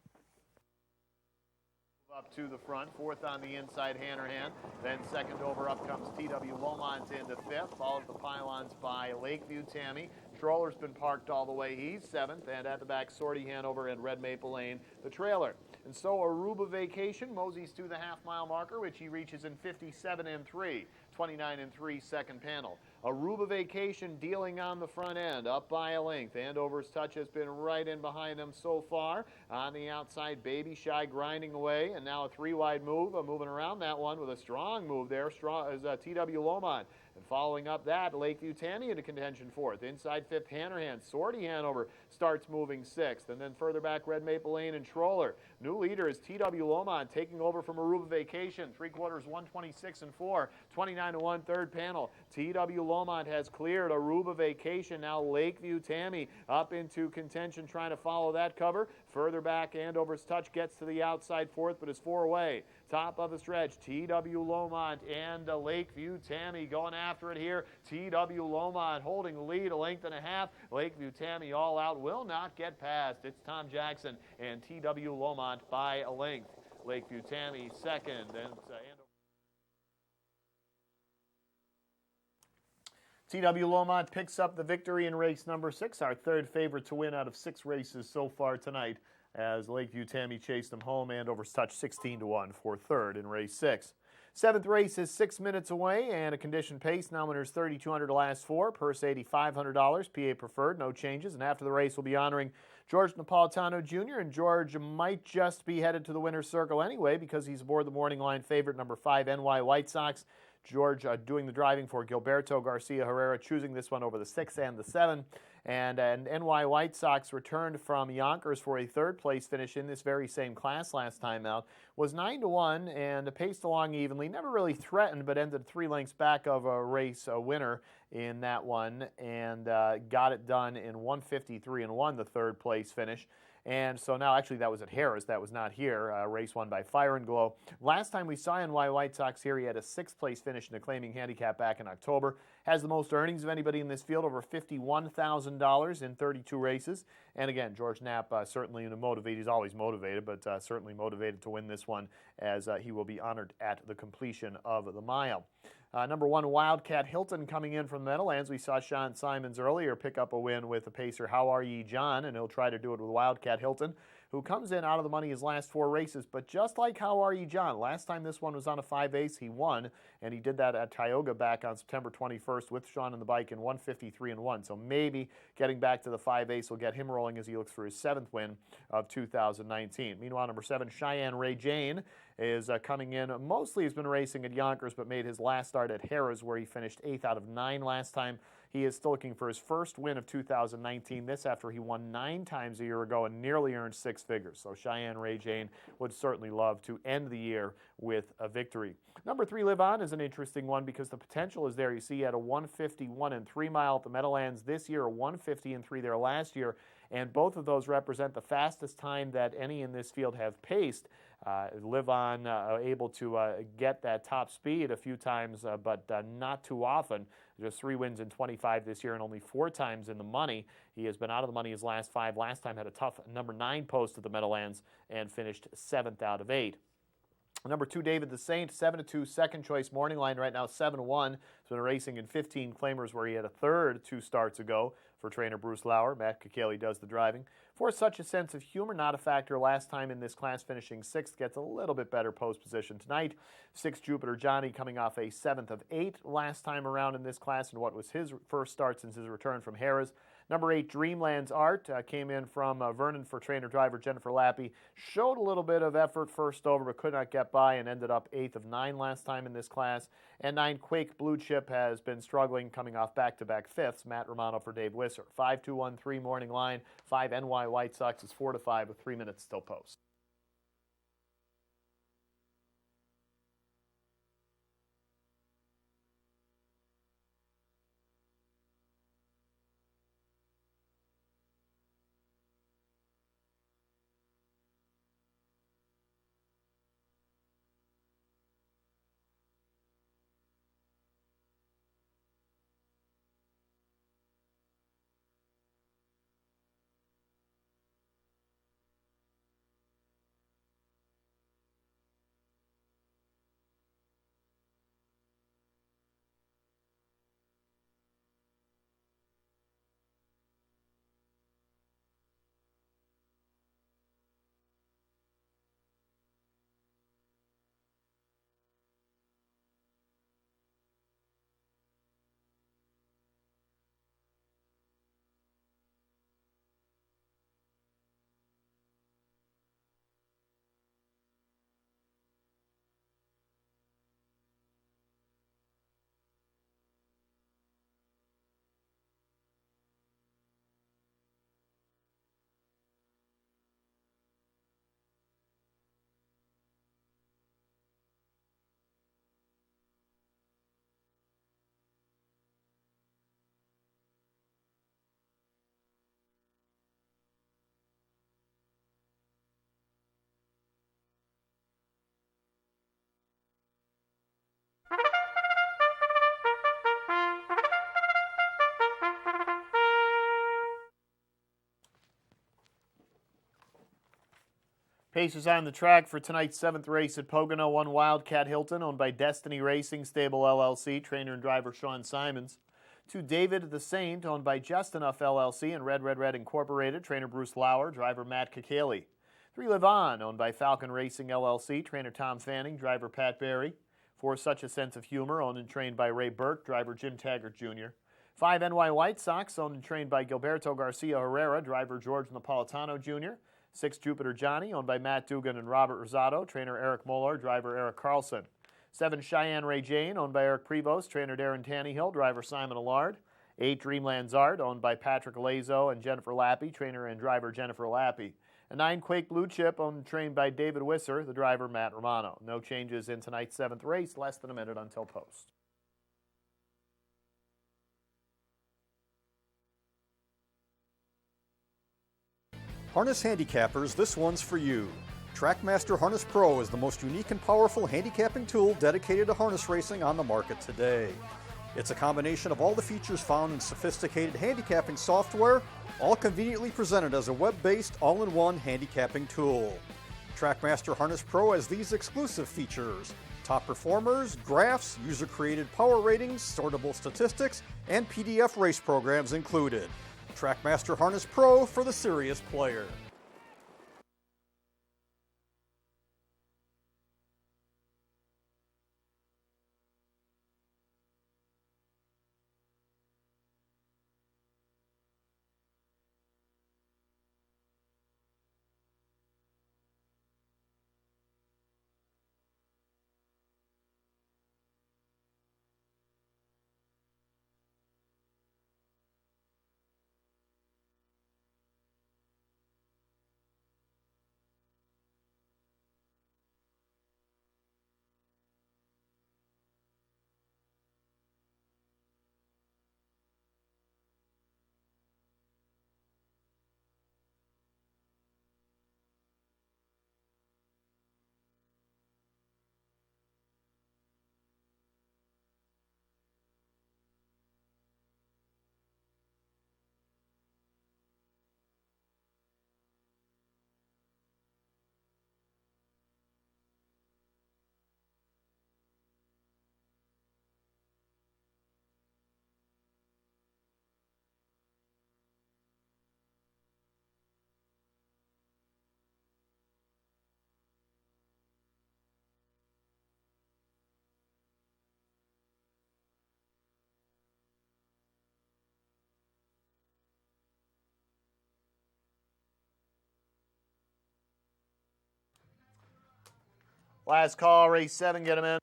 Up to the front, 4th on the inside, Hannerhan. Then 2nd over, up comes TW Lomont into 5th, followed the pylons by Lakeview Tammy. Troller's been parked all the way. He's 7th, and at the back, Sortie Hanover and Red Maple Lane, the trailer. And so Aruba Vacation moseys to the half-mile marker, which he reaches in 57-3, 29-3 second panel. Aruba Vacation dealing on the front end, up by a length. Andover's Touch has been right in behind them so far. On the outside, Baby Shy grinding away, and now a 3-wide move. Moving around that one with a strong move there. Strong is TW Lomont. And following up that, Lakeview Tammy into contention 4th. Inside 5th, Hannerhan. Sortie Hanover starts moving 6th. And then further back, Red Maple Lane and Troller. New leader is TW Lomont taking over from Aruba Vacation. 3/4, 126-4, 29-1 third panel. TW Lomont has cleared Aruba Vacation. Now Lakeview Tammy up into contention trying to follow that cover. Further back, Andover's Touch gets to the outside 4th, but is 4 away. Top of the stretch, TW Lomont and Lakeview Tammy going after it here. TW Lomont holding the lead, a length and a half. Lakeview Tammy all out, will not get past. It's Tom Jackson and TW Lomont by a length. Lakeview Tammy 2nd, and TW Lomont picks up the victory in race number 6, our 3rd favorite to win out of 6 races so far tonight, as Lakeview Tammy chased them home. Andover's Touch 16-1 for 3rd in race 6. 7th race is 6 minutes away, and a condition pace. Now winners $3,200 to last 4, purse $8,500. PA preferred, no changes. And after the race, we'll be honoring George Napolitano Jr., and George might just be headed to the winner's circle anyway because he's aboard the morning line favorite, number 5, NY White Sox. George doing the driving for Gilberto Garcia Herrera, choosing this one over the 6 and the 7. And NY White Sox returned from Yonkers for a 3rd place finish in this very same class last time out. Was 9-1 and paced along evenly. Never really threatened, but ended 3 lengths back of a race winner in that one, and got it done in 153-1, the 3rd place finish. And so now, actually, that was at Harris. That was not here. Race won by Fire and Glow. Last time we saw NY White Sox here, he had a 6th place finish in a claiming handicap back in October. Has the most earnings of anybody in this field, over $51,000 in 32 races. And again, George Knapp certainly motivated. He's always motivated, but certainly motivated to win this one, as he will be honored at the completion of the mile. Number 1, Wildcat Hilton coming in from the Meadowlands. We saw Sean Simons earlier pick up a win with the pacer How Are Ye John, and he'll try to do it with Wildcat Hilton, who comes in out of the money his last 4 races. But just like How Are Ye John, last time this one was on a 5-ace, he won, and he did that at Tioga back on September 21st with Sean and the bike in 153-1. So maybe getting back to the 5-ace will get him rolling as he looks for his 7th win of 2019. Meanwhile, number 7, Cheyenne Ray Jane, is coming in. Mostly has been racing at Yonkers, but made his last start at Harrah's, where he finished 8th out of 9 last time. He is still looking for his first win of 2019. This after he won 9 times a year ago and nearly earned 6 figures. So Cheyenne Ray Jane would certainly love to end the year with a victory. Number 3, Live On, is an interesting one because the potential is there. You see, he had a 151-3 mile at the Meadowlands this year, a 150-3 there last year, and both of those represent the fastest time that any in this field have paced. Live On able to get that top speed a few times, but not too often. Just 3 wins in 25 this year and only 4 times in the money. He has been out of the money his last 5. Last time had a tough number 9 post at the Meadowlands and finished 7th out of 8. Number 2, David the Saint, 7-2, second choice morning line right now, 7-1. He's been racing in 15 claimers where he had a third 2 starts ago for trainer Bruce Lauer. Matt Kakeli does the driving. For such a sense of humor, not a factor last time in this class, finishing 6th, gets a little bit better post position tonight. 6, Jupiter Johnny, coming off a 7th of 8 last time around in this class, and what was his first start since his return from Harrah's. Number 8, Dreamlands Art, came in from Vernon for trainer-driver Jennifer Lappy. Showed a little bit of effort first over, but could not get by and ended up 8th of 9 last time in this class. And 9, Quake Blue Chip has been struggling, coming off back-to-back 5ths. Matt Romano for Dave Wisser. 5-2-1-3 morning line. 5 NY White Sox is 4-5 with 3 minutes still post. Pacers on the track for tonight's 7th race at Pocono. 1, Wildcat Hilton, owned by Destiny Racing Stable LLC, trainer and driver Sean Simons. 2, David the Saint, owned by Just Enough LLC and Red Incorporated, trainer Bruce Lauer, driver Matt Kakali. 3, Live On, owned by Falcon Racing LLC, trainer Tom Fanning, driver Pat Barry. 4, Such a Sense of Humor, owned and trained by Ray Burke, driver Jim Taggart Jr. 5, NY White Sox, owned and trained by Gilberto Garcia Herrera, driver George Napolitano Jr. 6, Jupiter Johnny, owned by Matt Dugan and Robert Rosado, trainer Eric Moeller, driver Eric Carlson. 7, Cheyenne Ray Jane, owned by Eric Prevost, trainer Darren Tannehill, driver Simon Allard. 8, Dreamlands Art, owned by Patrick Lazo and Jennifer Lappy, trainer and driver Jennifer Lappy. And 9, Quake Blue Chip, owned and trained by David Wisser, the driver Matt Romano. No changes in tonight's 7th race, less than a minute until post. Harness handicappers, this one's for you. TrackMaster Harness Pro is the most unique and powerful handicapping tool dedicated to harness racing on the market today. It's a combination of all the features found in sophisticated handicapping software, all conveniently presented as a web-based, all-in-one handicapping tool. TrackMaster Harness Pro has these exclusive features: top performers, graphs, user-created power ratings, sortable statistics, and PDF race programs included. TrackMaster Harness Pro for the serious player. Last call, race 7, get him in.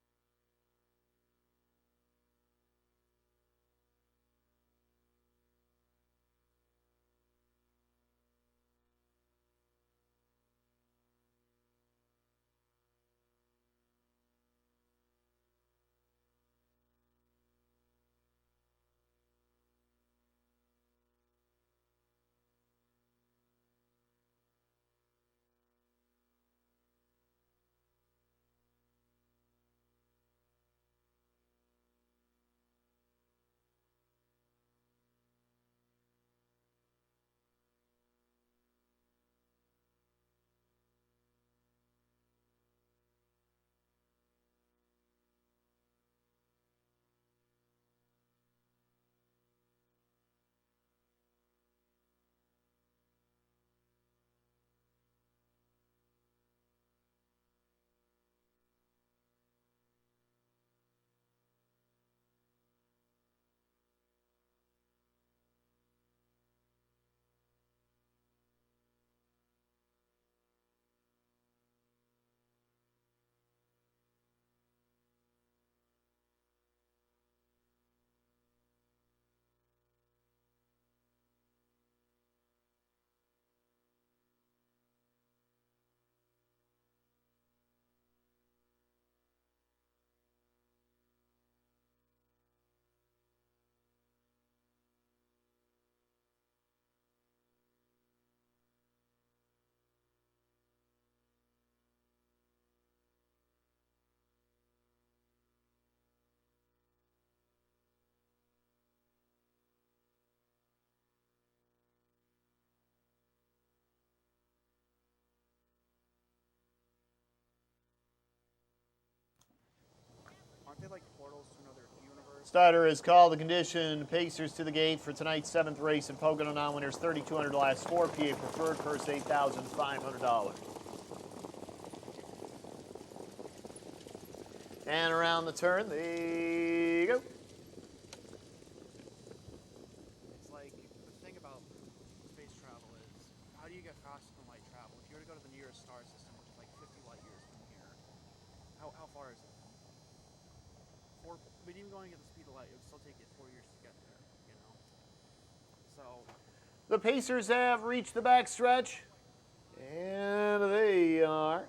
Aren't they like portals to another universe? Starter is called. The condition, Pacers to the gate for tonight's 7th race in Pocono. Non-winners $3,200 last 4. PA preferred, purse $8,500. And around the turn, they go. It's like, the thing about space travel is, how do you get faster than light travel? If you were to go to the nearest star system, which is like 50 light years from here, how far is it? But even going at the speed of light, it would still take you 4 years to get there, you know? So, The Pacers have reached the backstretch, and they are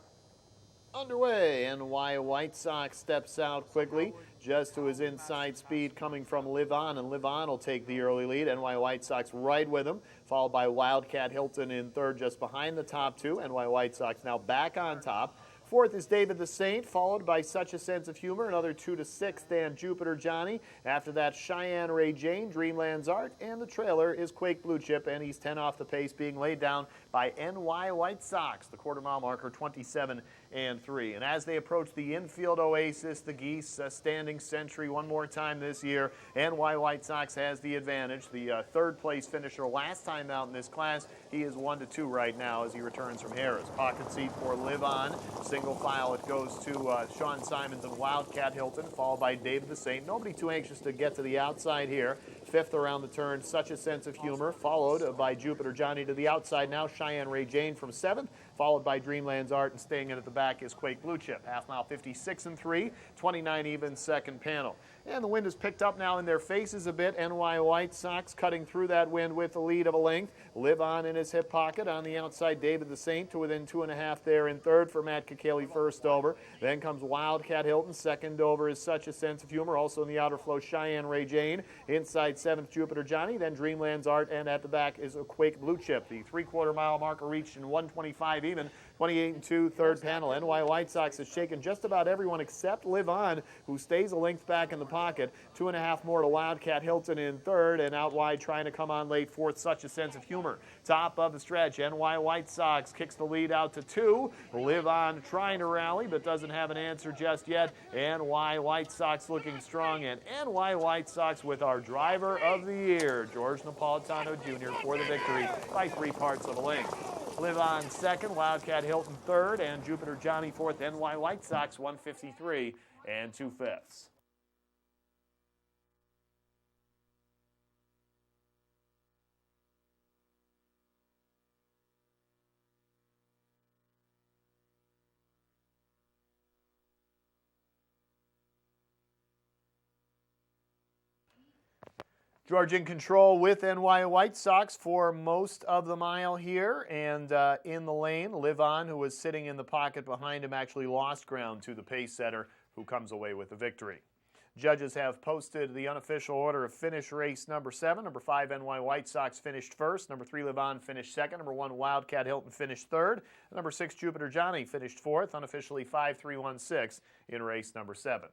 underway. NY White Sox steps out quickly, just to his inside speed coming from Live On, and Live On will take the early lead. NY White Sox right with him, followed by Wildcat Hilton in third, just behind the top two. NY White Sox now back on top. Fourth is David the Saint, followed by Such a Sense of Humor, another 2 to 6, and Jupiter Johnny. After that, Cheyenne Ray Jane, Dreamland's Art, and the trailer is Quake Blue Chip, and he's 10 off the pace, being laid down by NY White Sox. The quarter-mile marker, 27 and 3. And as they approach the infield oasis, the Geese standing century one more time this year. NY White Sox has the advantage. The third-place finisher last time out in this class, he is 1 to 2 right now as he returns from Harris. Pocket seat for Live On. Single file, it goes to Sean Simons and Wildcat Hilton, followed by David the Saint. Nobody too anxious to get to the outside here. Fifth around the turn, Such a Sense of Humor, followed by Jupiter Johnny to the outside now. Cheyenne Ray Jane from 7th, followed by Dreamland's Art, and staying in at the back is Quake Blue Chip. Half mile 56 and 3, 29 even second panel. And the wind has picked up now in their faces a bit. NY White Sox cutting through that wind with the lead of a length. Live On in his hip pocket. On the outside, David the Saint to within 2.5 there in third for Matt Kakaley first over. Then comes Wildcat Hilton. Second over is Such a Sense of Humor. Also in the outer flow, Cheyenne Ray Jane. Inside 7th, Jupiter Johnny. Then Dreamland's Art. And at the back is a Quake Blue Chip. The 3/4 mile marker reached in 1:25 even. 28 and 2, third panel. NY White Sox has shaken just about everyone except Live On, who stays a length back in the pocket. 2.5 more to Wildcat Hilton in third, and out wide trying to come on late fourth, Such a Sense of Humor. Top of the stretch, NY White Sox kicks the lead out to 2. Live On trying to rally, but doesn't have an answer just yet. NY White Sox looking strong, and NY White Sox with our driver of the year, George Napolitano Jr. for the victory by 3 parts of a length. Live On second, Wildcat Hilton third, and Jupiter Johnny fourth. NY White Sox 153 and 2/5. George in control with NY White Sox for most of the mile here, and in the lane, Live On, who was sitting in the pocket behind him, actually lost ground to the pace setter, who comes away with the victory. Judges have posted the unofficial order of finish race number 7. Number 5, NY White Sox finished first. Number 3, Live On finished second. Number 1, Wildcat Hilton finished third. Number 6, Jupiter Johnny finished fourth. Unofficially 5-3-1-6 in race number 7.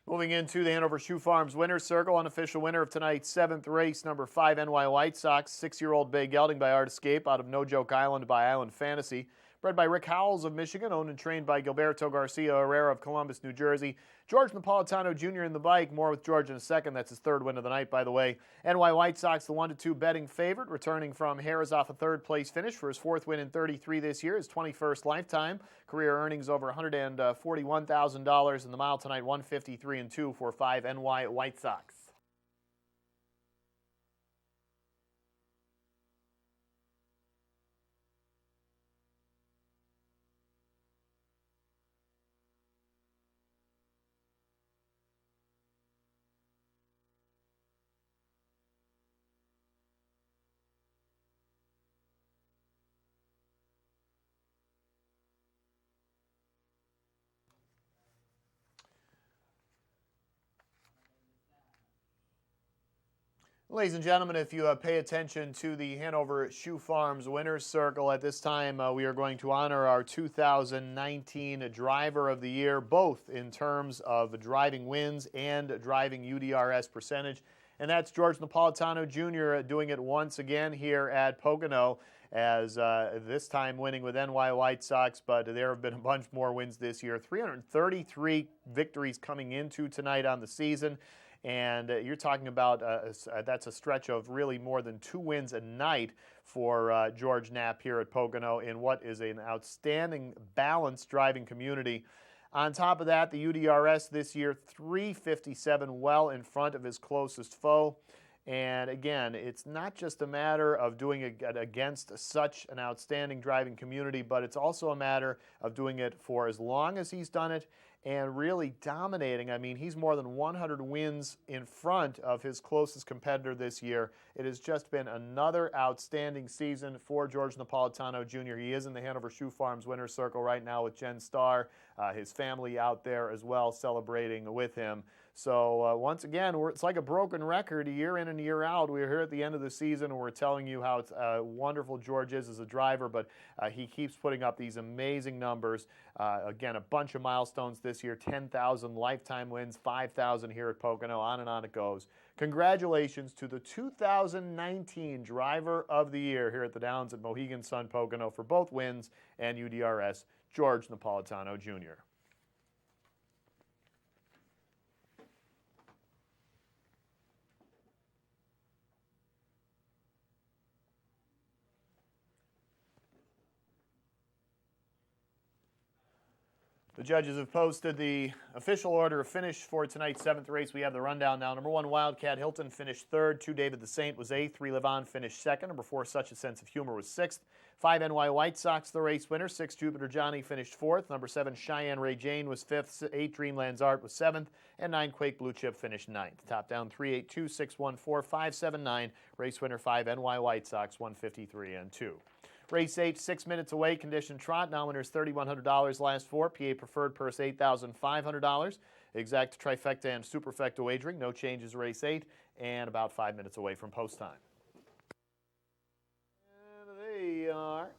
Moving into the Hanover Shoe Farms Winner's Circle, unofficial winner of tonight's 7th race, number 5, NY White Sox, 6-year-old bay gelding by Art Escape out of No Joke Island by Island Fantasy. Bred by Rick Howells of Michigan, owned and trained by Gilberto Garcia Herrera of Columbus, New Jersey. George Napolitano Jr. in the bike. More with George in a second. That's his 3rd win of the night, by the way. NY White Sox, the 1-2 betting favorite, returning from Harris off a 3rd-place finish for his 4th win in 33 this year, his 21st lifetime. Career earnings over $141,000 in the mile tonight, 153-2 for 5 NY White Sox. Ladies and gentlemen, if you pay attention to the Hanover Shoe Farms Winner's Circle, at this time we are going to honor our 2019 Driver of the Year, both in terms of driving wins and driving UDRS percentage. And that's George Napolitano Jr. doing it once again here at Pocono, as this time winning with NY White Sox, but there have been a bunch more wins this year. 333 victories coming into tonight on the season. And you're talking about that's a stretch of really more than 2 wins a night for George Knapp here at Pocono in what is an outstanding balanced driving community. On top of that, the UDRS this year, 357, well in front of his closest foe. And again, it's not just a matter of doing it against such an outstanding driving community, but it's also a matter of doing it for as long as he's done it and really dominating. I mean, he's more than 100 wins in front of his closest competitor this year. It has just been another outstanding season for George Napolitano Jr. He is in the Hanover Shoe Farms Winner's Circle right now with Jen Starr, his family out there as well celebrating with him. So once again, it's like a broken record year in and year out. We're here at the end of the season and we're telling you how wonderful George is as a driver, but he keeps putting up these amazing numbers. Again, a bunch of milestones this year, 10,000 lifetime wins, 5,000 here at Pocono, on and on it goes. Congratulations to the 2019 Driver of the Year here at the Downs at Mohegan Sun Pocono for both wins and UDRS, George Napolitano Jr. The judges have posted the official order of finish for tonight's 7th race. We have the rundown now. Number 1, Wildcat Hilton finished 3rd. 2, David the Saint was 8th. 3, Live On finished 2nd. Number 4, Such a Sense of Humor was 6th. 5, NY White Sox, the race winner. 6, Jupiter Johnny finished 4th. Number 7, Cheyenne Ray Jane was 5th. 8, Dreamland's Art was 7th. And 9, Quake Blue Chip finished 9th. Top down 382 614 579. Race winner 5, NY White Sox, 153-2. Race 8, 6 minutes away, condition trot. Now winners $3,100, last 4. PA preferred purse $8,500. Exact trifecta and superfecta wagering. No changes, race 8, and about 5 minutes away from post time. And they are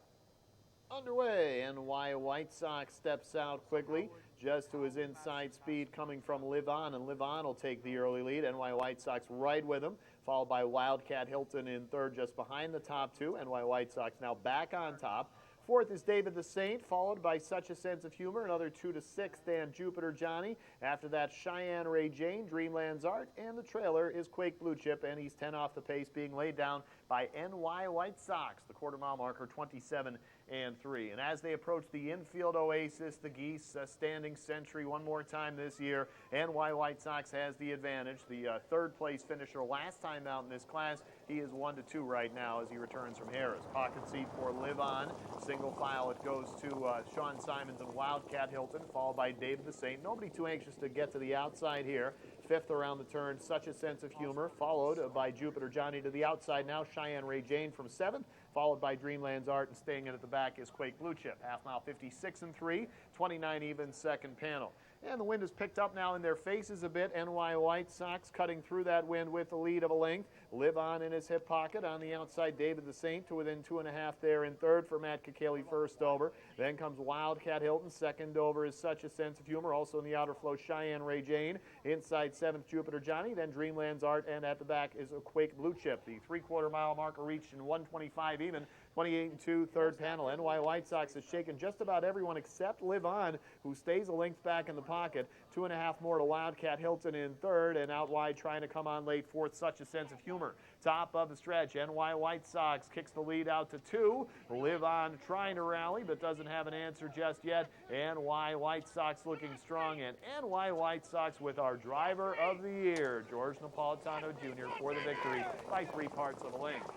underway. NY White Sox steps out quickly just to his inside speed coming from Live On, and Live On will take the early lead. NY White Sox right with him, followed by Wildcat Hilton in 3rd just behind the top 2. NY White Sox now back on top. fourth is David the Saint, followed by Such a Sense of Humor, another 2 to 6, and Jupiter Johnny. After that, Cheyenne Ray Jane, Dreamland's Art, and the trailer is Quake Blue Chip, and he's 10 off the pace, being laid down by NY White Sox, the quarter-mile marker 27 and 3. And as they approach the infield oasis, the Geese standing century one more time this year. NY White Sox has the advantage. The third-place finisher last time out in this class, he is 1-2 right now as he returns from Harris. Pocket seat for Live On. Single file, it goes to Sean Simons and Wildcat Hilton, followed by David the Saint. Nobody too anxious to get to the outside here. Fifth around the turn, Such a Sense of Humor, followed by Jupiter Johnny to the outside now. Cheyenne Ray Jane from 7th, followed by Dreamland's Art, and staying in at the back is Quake Blue Chip. Half mile 56 and 3, 29 even second panel. And the wind has picked up now in their faces a bit. NY White Sox cutting through that wind with the lead of a length. Live On in his hip pocket. On the outside, David the Saint to within 2.5 there in third for Matt Kakaley first over. Then comes Wildcat Hilton. Second over is Such a Sense of Humor. Also in the outer flow, Cheyenne Ray Jane. Inside 7th, Jupiter Johnny. Then Dreamland's Art. And at the back is a Quake Blue Chip. The 3/4 mile marker reached in 1:25 even. 28 and 2, third panel. NY White Sox has shaken just about everyone except Live On, who stays a length back in the pocket. 2.5 more to Wildcat Hilton in third, and out wide trying to come on late fourth, Such a Sense of Humor. Top of the stretch, NY White Sox kicks the lead out to 2. Live On trying to rally, but doesn't have an answer just yet. NY White Sox looking strong, and NY White Sox with our driver of the year, George Napolitano Jr. for the victory by 3 parts of a length.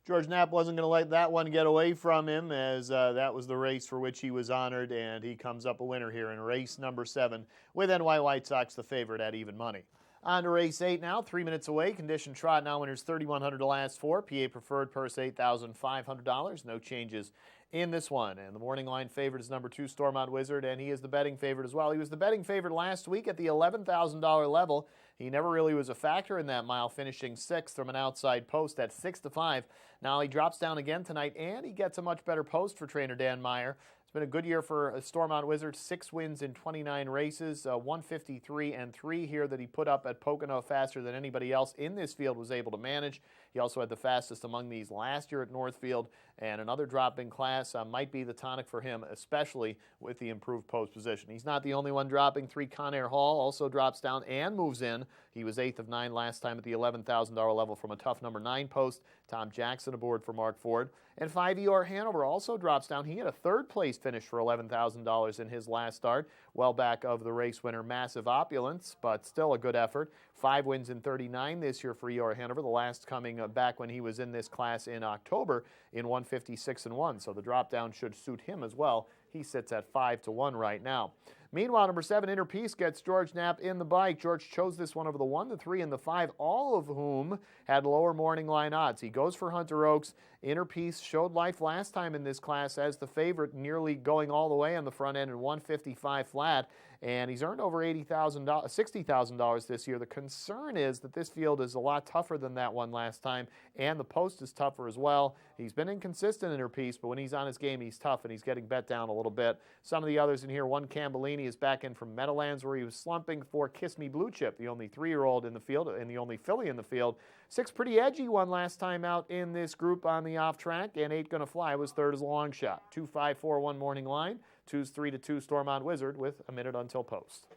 George Knapp wasn't going to let that one get away from him, as that was the race for which he was honored, and he comes up a winner here in race number 7 with NY White Sox the favorite at even money. On to race 8 now, 3 minutes away. Condition trot now winners $3,100 to last 4. PA preferred purse $8,500. No changes in this one. And the morning line favorite is number 2, Stormont Wizard, and he is the betting favorite as well. He was the betting favorite last week at the $11,000 level. He never really was a factor in that mile, finishing 6th from an outside post at 6-5. Now he drops down again tonight, and he gets a much better post for trainer Dan Meyer. It's been a good year for Stormont Wizard. 6 wins in 29 races, 153 and 3 here that he put up at Pocono, faster than anybody else in this field was able to manage. He also had the fastest among these last year at Northfield, and another drop in class might be the tonic for him, especially with the improved post position. He's not the only one dropping. 3, Conair Hall also drops down and moves in. He was 8th of 9 last time at the $11,000 level from a tough number 9 post. Tom Jackson aboard for Mark Ford. And 5 ER Hanover also drops down. He had a 3rd place finish for $11,000 in his last start. Well back of the race winner, Massive Opulence, but still a good effort. 5 wins in 39 this year for ER Hanover, the last coming back when he was in this class in October in 156 and 1. So the drop down should suit him as well. He sits at 5-1 right now. Meanwhile, number 7, Inner Peace, gets George Knapp in the bike. George chose this one over the 1, the 3, and the 5, all of whom had lower morning line odds. He goes for Hunter Oaks. Inner Peace showed life last time in this class as the favorite, nearly going all the way on the front end in 155 flat. And he's earned over $60,000 this year. The concern is that this field is a lot tougher than that one last time, and the post is tougher as well. He's been inconsistent in her piece, but when he's on his game, he's tough, and he's getting bet down a little bit. Some of the others in here, 1 Cambellini is back in from Meadowlands, where he was slumping for Kiss Me Blue Chip, the only 3-year-old in the field, and the only filly in the field. 6 Pretty Edgy won last time out in this group on the off track, and 8 Gonna Fly was 3rd as a long shot. 2, 5, 4, 1 morning line. 2's 3-2 Stormont Wizard with a minute until post.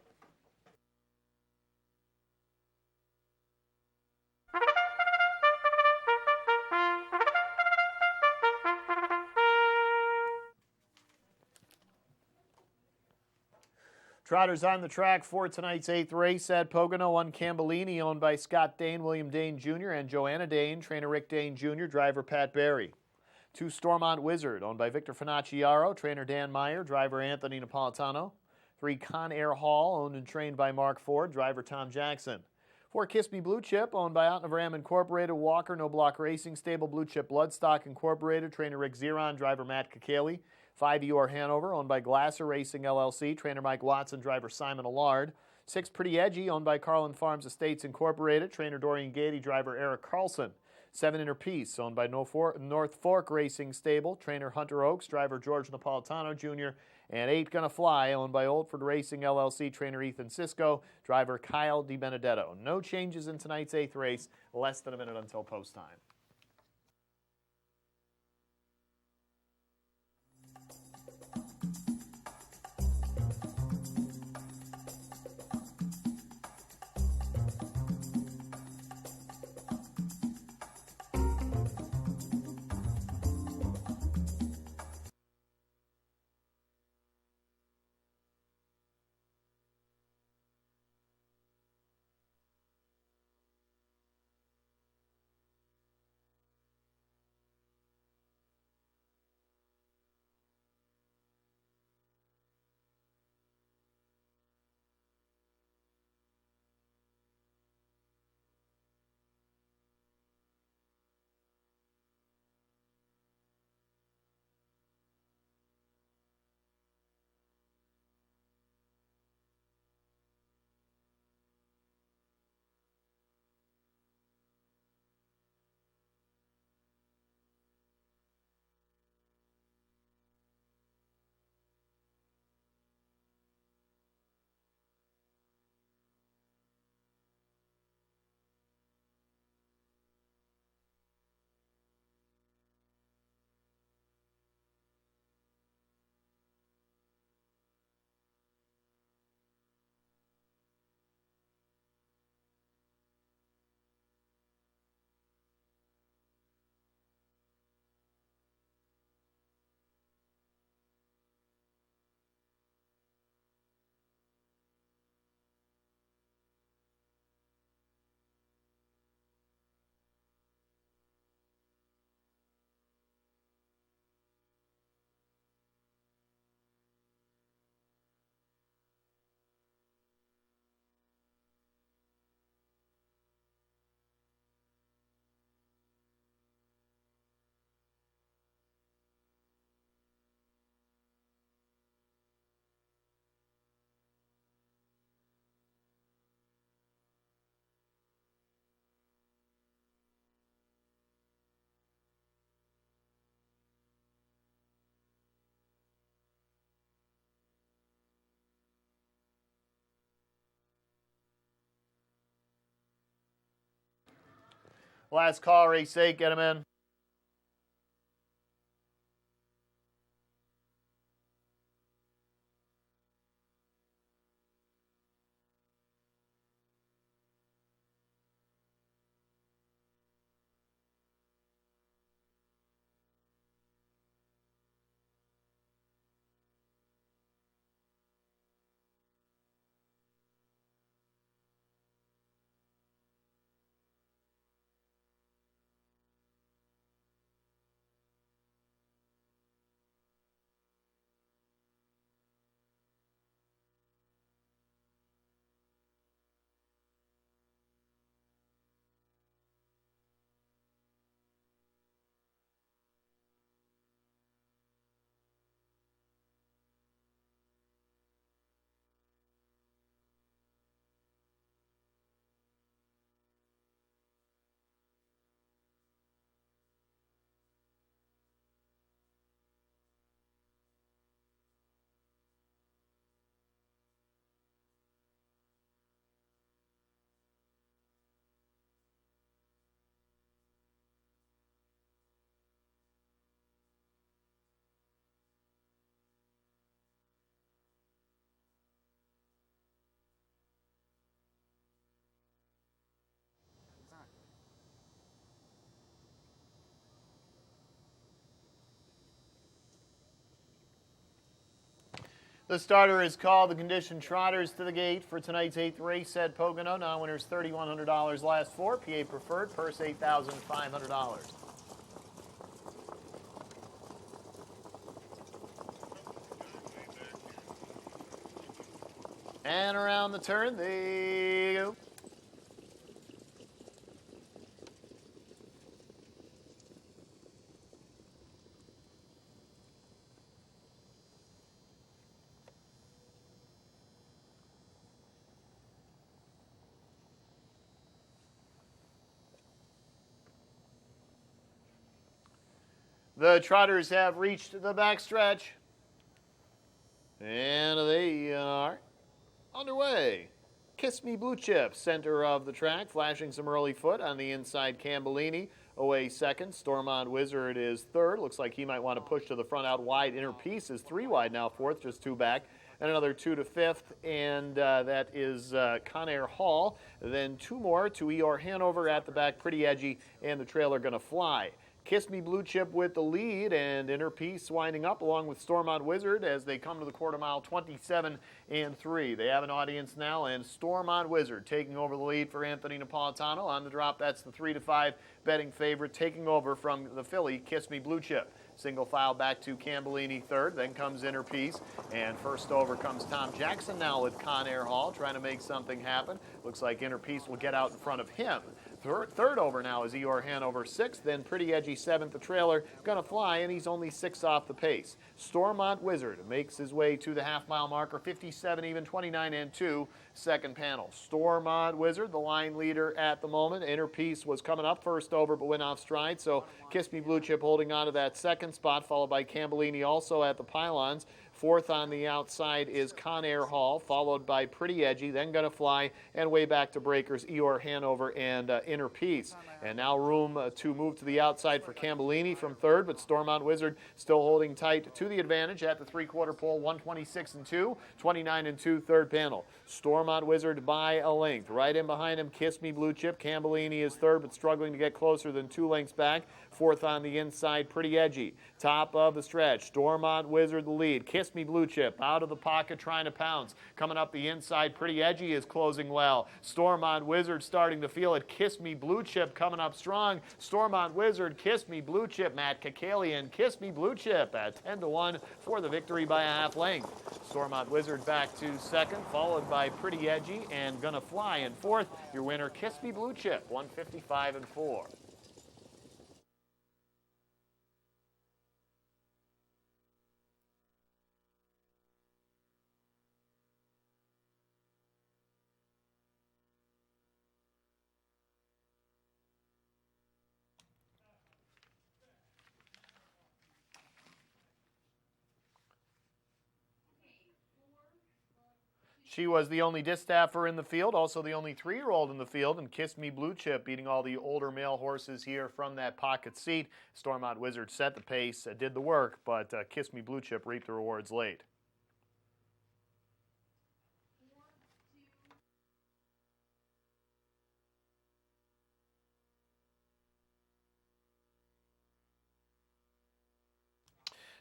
Trotters on the track for tonight's 8th race at Pocono. 1 Cambellini, owned by Scott Dane, William Dane Jr., and Joanna Dane, trainer Rick Dane Jr., driver Pat Barry. 2 Stormont Wizard, owned by Victor Finacciaro, trainer Dan Meyer, driver Anthony Napolitano. 3 Conair Hall, owned and trained by Mark Ford, driver Tom Jackson. 4 Kiss Me Blue Chip, owned by Ottenram Incorporated, Walker No Block Racing Stable, Blue Chip Bloodstock Incorporated, trainer Rick Zeron, driver Matt Kakaley. 5 ER Hanover, owned by Glasser Racing LLC, trainer Mike Watson, driver Simon Allard. 6 Pretty Edgy, owned by Carlin Farms Estates Incorporated, trainer Dorian Gady, driver Eric Carlson. 7 Inner Peace, owned by North Fork Racing Stable, trainer Hunter Oaks, driver George Napolitano Jr., and 8 Gonna Fly, owned by Oldford Racing LLC, trainer Ethan Cisco, driver Kyle DiBenedetto. No changes in tonight's 8th race, less than a minute until post time. Last call, race 8, get him in. The starter is called. The conditioned trotters to the gate for tonight's 8th race at Pocono. Non-winners $3,100 last 4. PA preferred, purse $8,500. And around the turn, they go. The trotters have reached the backstretch. And they are underway. Kiss Me Blue Chip, center of the track, flashing some early foot on the inside. Cambellini away second. Stormont Wizard is third. Looks like he might want to push to the front out wide. Inner Piece is 3 wide now, fourth, just 2 back. And another 2 to fifth, and that is Conair Hall. Then 2 more to Eeyore Hanover at the back, Pretty Edgy, and the trailer Gonna Fly. Kiss Me Blue Chip with the lead, and Inner Piece winding up along with Stormont Wizard as they come to the quarter mile, 27 and 3. They have an audience now, and Stormont Wizard taking over the lead for Anthony Napolitano. On the drop, that's the 3 to 5 betting favorite, taking over from the filly, Kiss Me Blue Chip. Single file back to Cambellini third, then comes Inner Piece, and first over comes Tom Jackson now with Conair Hall, trying to make something happen. Looks like Inner Piece will get out in front of him. Third over now is Eeyore Hanover sixth, then Pretty Edgy seventh. The trailer Gonna Fly, and he's only 6 off the pace. Stormont Wizard makes his way to the half-mile marker, 57 even, 29 and 2, second panel. Stormont Wizard, the line leader at the moment. Inner Piece was coming up first over but went off stride, so Kiss Me Blue Chip holding on to that second spot, followed by Cambellini also at the pylons. Fourth on the outside is Conair Hall, followed by Pretty Edgy, then Gonna Fly, and way back to breakers Eeyore Hanover and Inner Piece. And now room to move to the outside for Cambellini from third, but Stormont Wizard still holding tight to the advantage at the 3/4 pole, 126 and 2, 29 and 2, third panel. Stormont Wizard by a length. Right in behind him, Kiss Me Blue Chip. Cambellini is third, but struggling to get closer than 2 lengths back. Fourth on the inside, Pretty Edgy. Top of the stretch, Stormont Wizard the lead. Kiss Me Blue Chip out of the pocket trying to pounce. Coming up the inside, Pretty Edgy is closing well. Stormont Wizard starting to feel it. Kiss Me Blue Chip coming up strong. Stormont Wizard, Kiss Me Blue Chip. Matt Kakalian, Kiss Me Blue Chip at 10 to 1 for the victory by a half length. Stormont Wizard back to second, followed by Pretty Edgy and Gonna Fly in fourth. Your winner, Kiss Me Blue Chip, 155 and 4. She was the only distaffer in the field, also the only 3-year-old in the field, and Kiss Me Blue Chip beating all the older male horses here from that pocket seat. Stormont Wizard set the pace, did the work, but Kiss Me Blue Chip reaped the rewards late.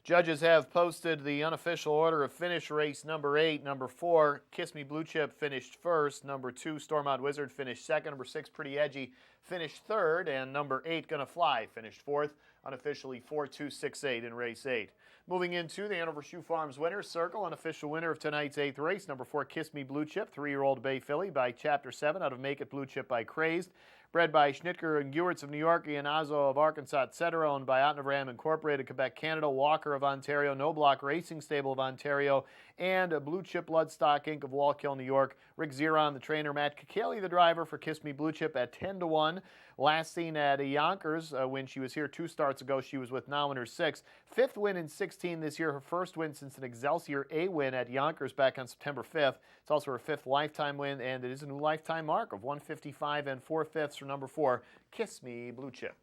Judges have posted the unofficial order of finish. Race number 8. Number 4, Kiss Me Blue Chip finished first. Number 2, Stormont Wizard finished second. Number 6, Pretty Edgy finished third. And number 8, Gonna Fly finished fourth. Unofficially 4-2-6-8 in race 8. Moving into the Hanover Shoe Farms winner's circle, unofficial winner of tonight's 8th race, number 4, Kiss Me Blue Chip, 3-year-old Bay Filly by Chapter 7 out of Make It Blue Chip by Crazed. Bred by Schnitker and Gewertz of New York, Ianazo of Arkansas, etc. Owned by Ottenram Incorporated, Quebec, Canada, Walker of Ontario, No Block Racing Stable of Ontario, and Blue Chip Bloodstock Inc. of Wallkill, New York. Rick Zeron, the trainer, Matt Kikali, the driver for Kiss Me Blue Chip at 10-1. Last seen at Yonkers when she was here 2 starts ago, she was with now in her 6th. 5th win in 16 this year, her first win since an Excelsior A win at Yonkers back on September 5th. It's also her 5th lifetime win, and it is a new lifetime mark of 155 4/5 for number 4, Kiss Me Blue Chip.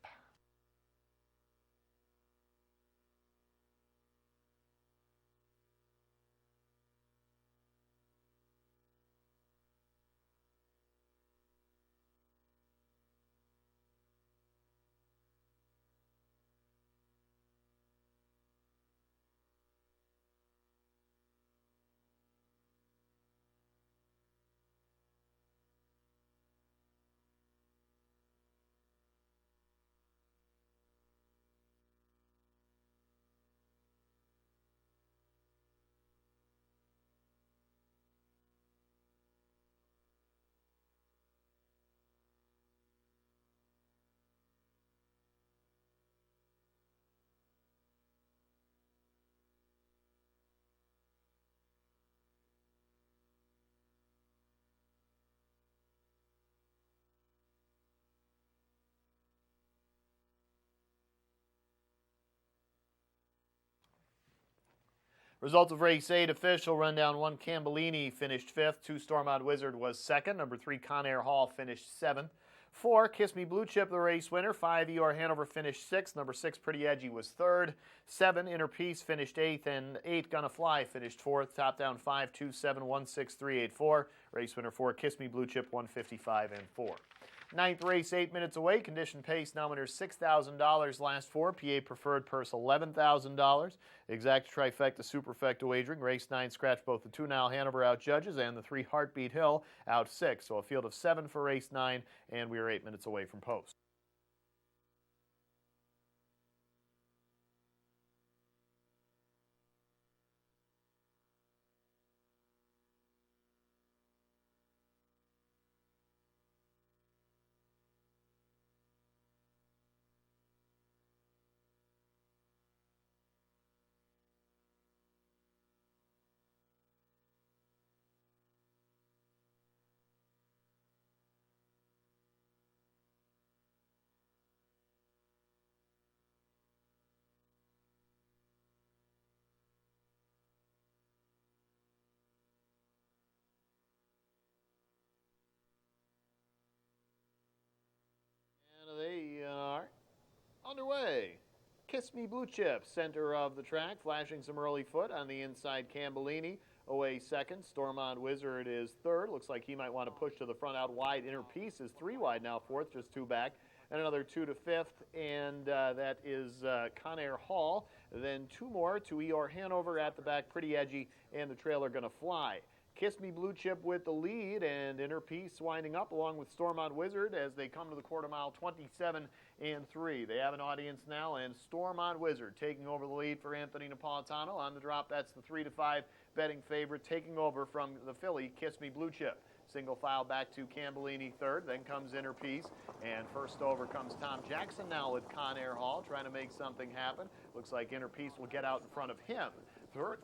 Results of race 8, official rundown. 1, Cambellini finished 5th. 2, Stormont Wizard was 2nd. Number 3, Conair Hall finished 7th. 4, Kiss Me Blue Chip, the race winner. 5, ER Hanover finished 6th. Number 6, Pretty Edgy was 3rd. 7, Inner Peace finished 8th. And 8, Gonna Fly finished 4th. Top down 5, 2, 7, 1, 6, 3, 8, 4. Race winner 4, Kiss Me Blue Chip, 155 4. 9th race, 8 minutes away. Condition pace, now winners $6,000. Last 4, PA preferred purse $11,000. Exact trifecta superfecta wagering. Race 9 scratched both the 2 Now Hanover out judges and the 3 Heartbeat Hill out 6. So a field of 7 for race 9, and we are 8 minutes away from post. And they are underway. Kiss Me Blue Chip, center of the track, flashing some early foot on the inside. Cambellini away 2nd. Stormont Wizard is 3rd. Looks like he might want to push to the front out wide. Inner Peace is 3 wide now, 4th, just 2 back. And another 2 to 5th, and that is Conair Hall. Then 2 more to ER Hanover at the back, Pretty Edgy, and the trailer Gonna Fly. Kiss Me Blue Chip with the lead, and Inner Peace winding up along with Stormont Wizard as they come to the quarter mile, 27 3. They have an audience now, and Stormont Wizard taking over the lead for Anthony Napolitano. On the drop, that's the 3 to 5 betting favorite, taking over from the filly, Kiss Me Blue Chip. Single file back to Cambellini 3rd, then comes Inner Peace, and first over comes Tom Jackson now with Conair Hall, trying to make something happen. Looks like Inner Peace will get out in front of him.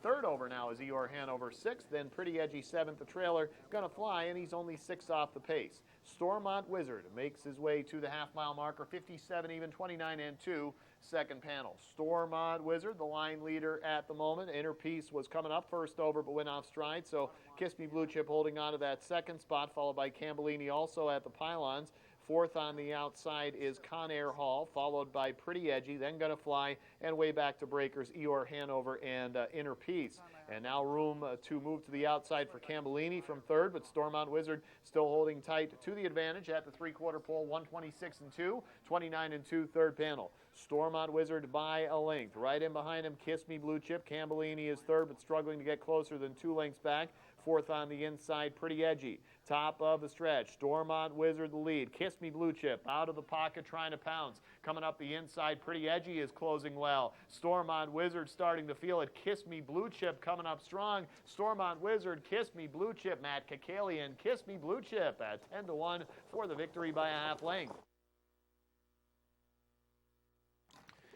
Third over now is ER Hanover 6th, then Pretty Edgy 7th, the trailer Gonna Fly, and he's only 6 off the pace. Stormont Wizard makes his way to the half-mile marker, 57 even, 29 2. second panel. Stormont Wizard, the line leader at the moment. Inner Peace was coming up first over but went off stride, so Kiss Me Blue Chip holding on to that second spot, followed by Cambellini also at the pylons. Fourth on the outside is Conair Hall, followed by Pretty Edgy, then Gonna Fly, and way back to breakers, Eeyore Hanover and Inner Peace. And now room to move to the outside for Cambellini from third, but Stormont Wizard still holding tight to the advantage at the three-quarter pole, 126 and 2, 29 and 2, third panel. Stormont Wizard by a length. Right in behind him, Kiss Me Blue Chip. Cambellini is third, but struggling to get closer than 2 lengths back. Fourth on the inside, Pretty Edgy. Top of the stretch, Stormont Wizard the lead. Kiss Me Blue Chip out of the pocket trying to pounce. Coming up the inside, Pretty Edgy is closing well. Stormont Wizard starting to feel it. Kiss Me Blue Chip coming up strong. Stormont Wizard, Kiss Me Blue Chip. Matt Kakalian, Kiss Me Blue Chip at 10-1 for the victory by a half length.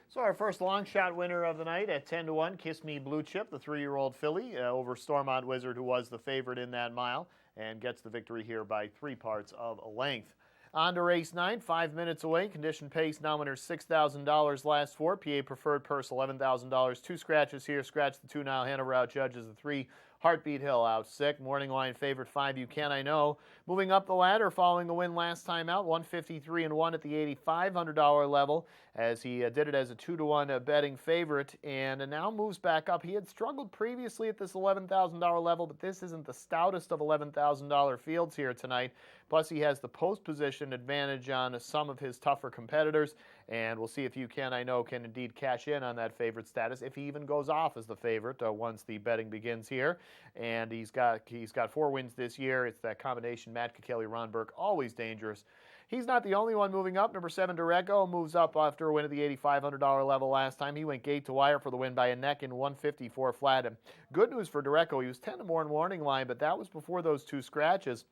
So our first long shot winner of the night at 10-1, Kiss Me Blue Chip, the 3-year-old filly, over Stormont Wizard, who was the favorite in that mile, and gets the victory here by 3 parts of a length. On to race 9, 5 minutes away. Condition pace now winners $6,000 last 4. PA preferred purse $11,000. 2 scratches here. Scratch the 2 now. Hanover out judges the 3. Heartbeat Hill out 6. Morning line favorite 5. You Can I Know. Moving up the ladder following the win last time out. 153 and 1 at the $8,500 level as he did it as a 2-1 betting favorite and now moves back up. He had struggled previously at this $11,000 level, but this isn't the stoutest of $11,000 fields here tonight. Plus, he has the post position advantage on some of his tougher competitors, and we'll see if You Can I Know can indeed cash in on that favorite status, if he even goes off as the favorite once the betting begins here. And he's got 4 wins this year. It's that combination, Matt Kakeli, Ron Burke, always dangerous. He's not the only one moving up. Number 7, Dureco, moves up after a win at the $8,500 level last time. He went gate to wire for the win by a neck in 154 flat. And good news for Dureco, he was 10 to more in warning line, but that was before those 2 scratches.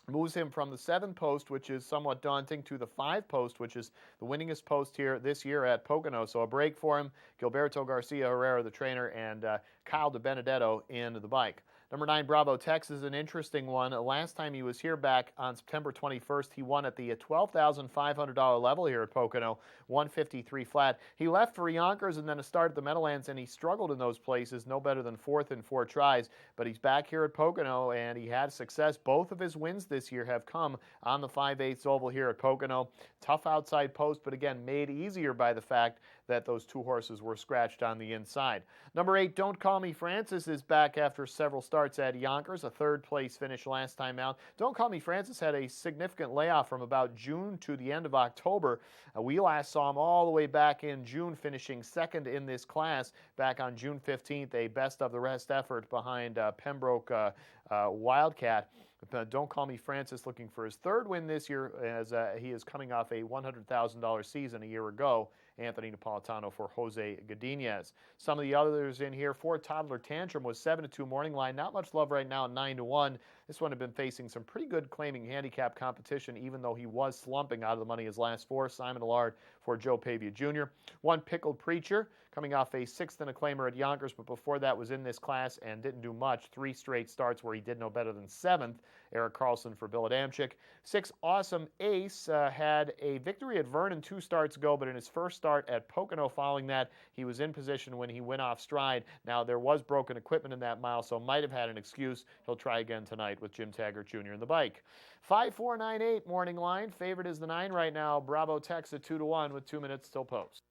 Moves him from the 7 post, which is somewhat daunting, to the 5 post, which is the winningest post here this year at Pocono. So a break for him. Gilberto Garcia Herrera, the trainer, and Kyle De Benedetto in the bike. Number 9, Bravo Tex, is an interesting one. Last time he was here back on September 21st, he won at the $12,500 level here at Pocono, 153 flat. He left for Yonkers and then a start at the Meadowlands, and he struggled in those places, no better than 4th in 4 tries. But he's back here at Pocono, and he had success. Both of his wins this year have come on the 5/8 oval here at Pocono. Tough outside post, but again, made easier by the fact that those 2 horses were scratched on the inside. Number 8, Don't Call Me Francis, is back after several starts at Yonkers, a 3rd place finish last time out. Don't Call Me Francis had a significant layoff from about June to the end of October. We last saw him all the way back in June, finishing 2nd in this class back on June 15th, a best of the rest effort behind Pembroke Wildcat. Don't Call Me Francis looking for his 3rd win this year as he is coming off a $100,000 season a year ago. Anthony Napolitano for Jose Godinez. Some of the others in here, 4 Toddler Tantrum was 7-2 morning line. Not much love right now, 9-1. This one had been facing some pretty good claiming handicap competition, even though he was slumping out of the money his last 4. Simon Allard for Joe Pavia Jr. 1 Pickled Preacher, coming off a 6th and a claimer at Yonkers, but before that was in this class and didn't do much. 3 straight starts where he did no better than 7th. Eric Carlson for Bill Adamczyk. 6 Awesome Ace had a victory at Vernon 2 starts ago, but in his first start at Pocono following that, he was in position when he went off stride. Now, there was broken equipment in that mile, so might have had an excuse. He'll try again tonight with Jim Taggart Jr. in the bike. 5-4-9-8 morning line. Favorite is the 9 right now. Bravo Tex at 2-1 with 2 minutes till post.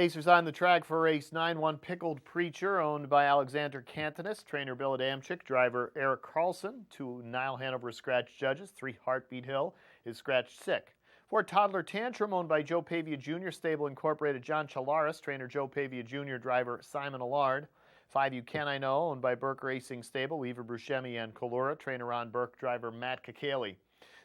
Pacers on the track for race 9. One Pickled Preacher, owned by Alexander Cantonis. Trainer Bill Adamczyk. Driver Eric Carlson. 2 Nile Hanover scratch judges. 3 Heartbeat Hill is scratched sick. 4 Toddler Tantrum, owned by Joe Pavia Jr. Stable Incorporated. John Chalaris. Trainer Joe Pavia Jr. Driver Simon Allard. 5 You Can I Know, owned by Burke Racing Stable. Weaver Buscemi and Colura. Trainer Ron Burke. Driver Matt Kakali.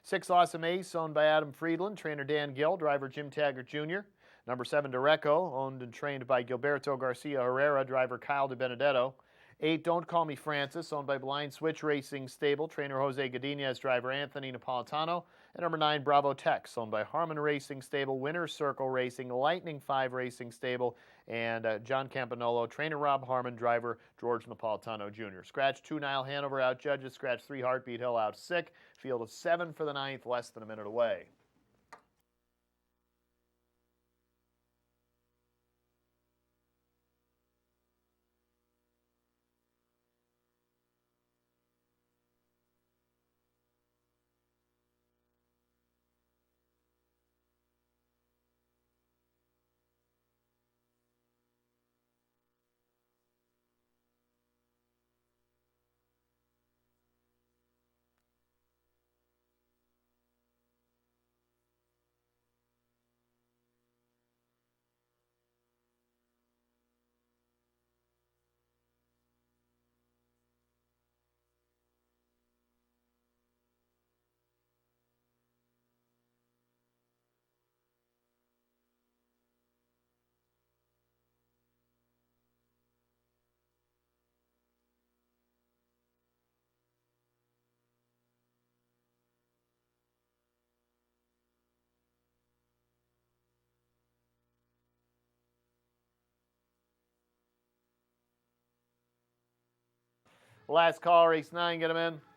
6 Awesome Ace, owned by Adam Friedland. Trainer Dan Gill. Driver Jim Taggart Jr. Number 7, Dereco, owned and trained by Gilberto Garcia Herrera, driver Kyle De Benedetto. 8, Don't Call Me Francis, owned by Blind Switch Racing Stable, trainer Jose Godinez, driver Anthony Napolitano. And number 9, Bravo Tex, owned by Harmon Racing Stable, Winner's Circle Racing, Lightning 5 Racing Stable, and John Campanolo, trainer Rob Harmon, driver George Napolitano Jr. Scratch 2, Nile Hanover out judges, scratch 3, Heartbeat Hill out sick. Field of 7 for the 9th, less than a minute away. Last call, race 9, get them in.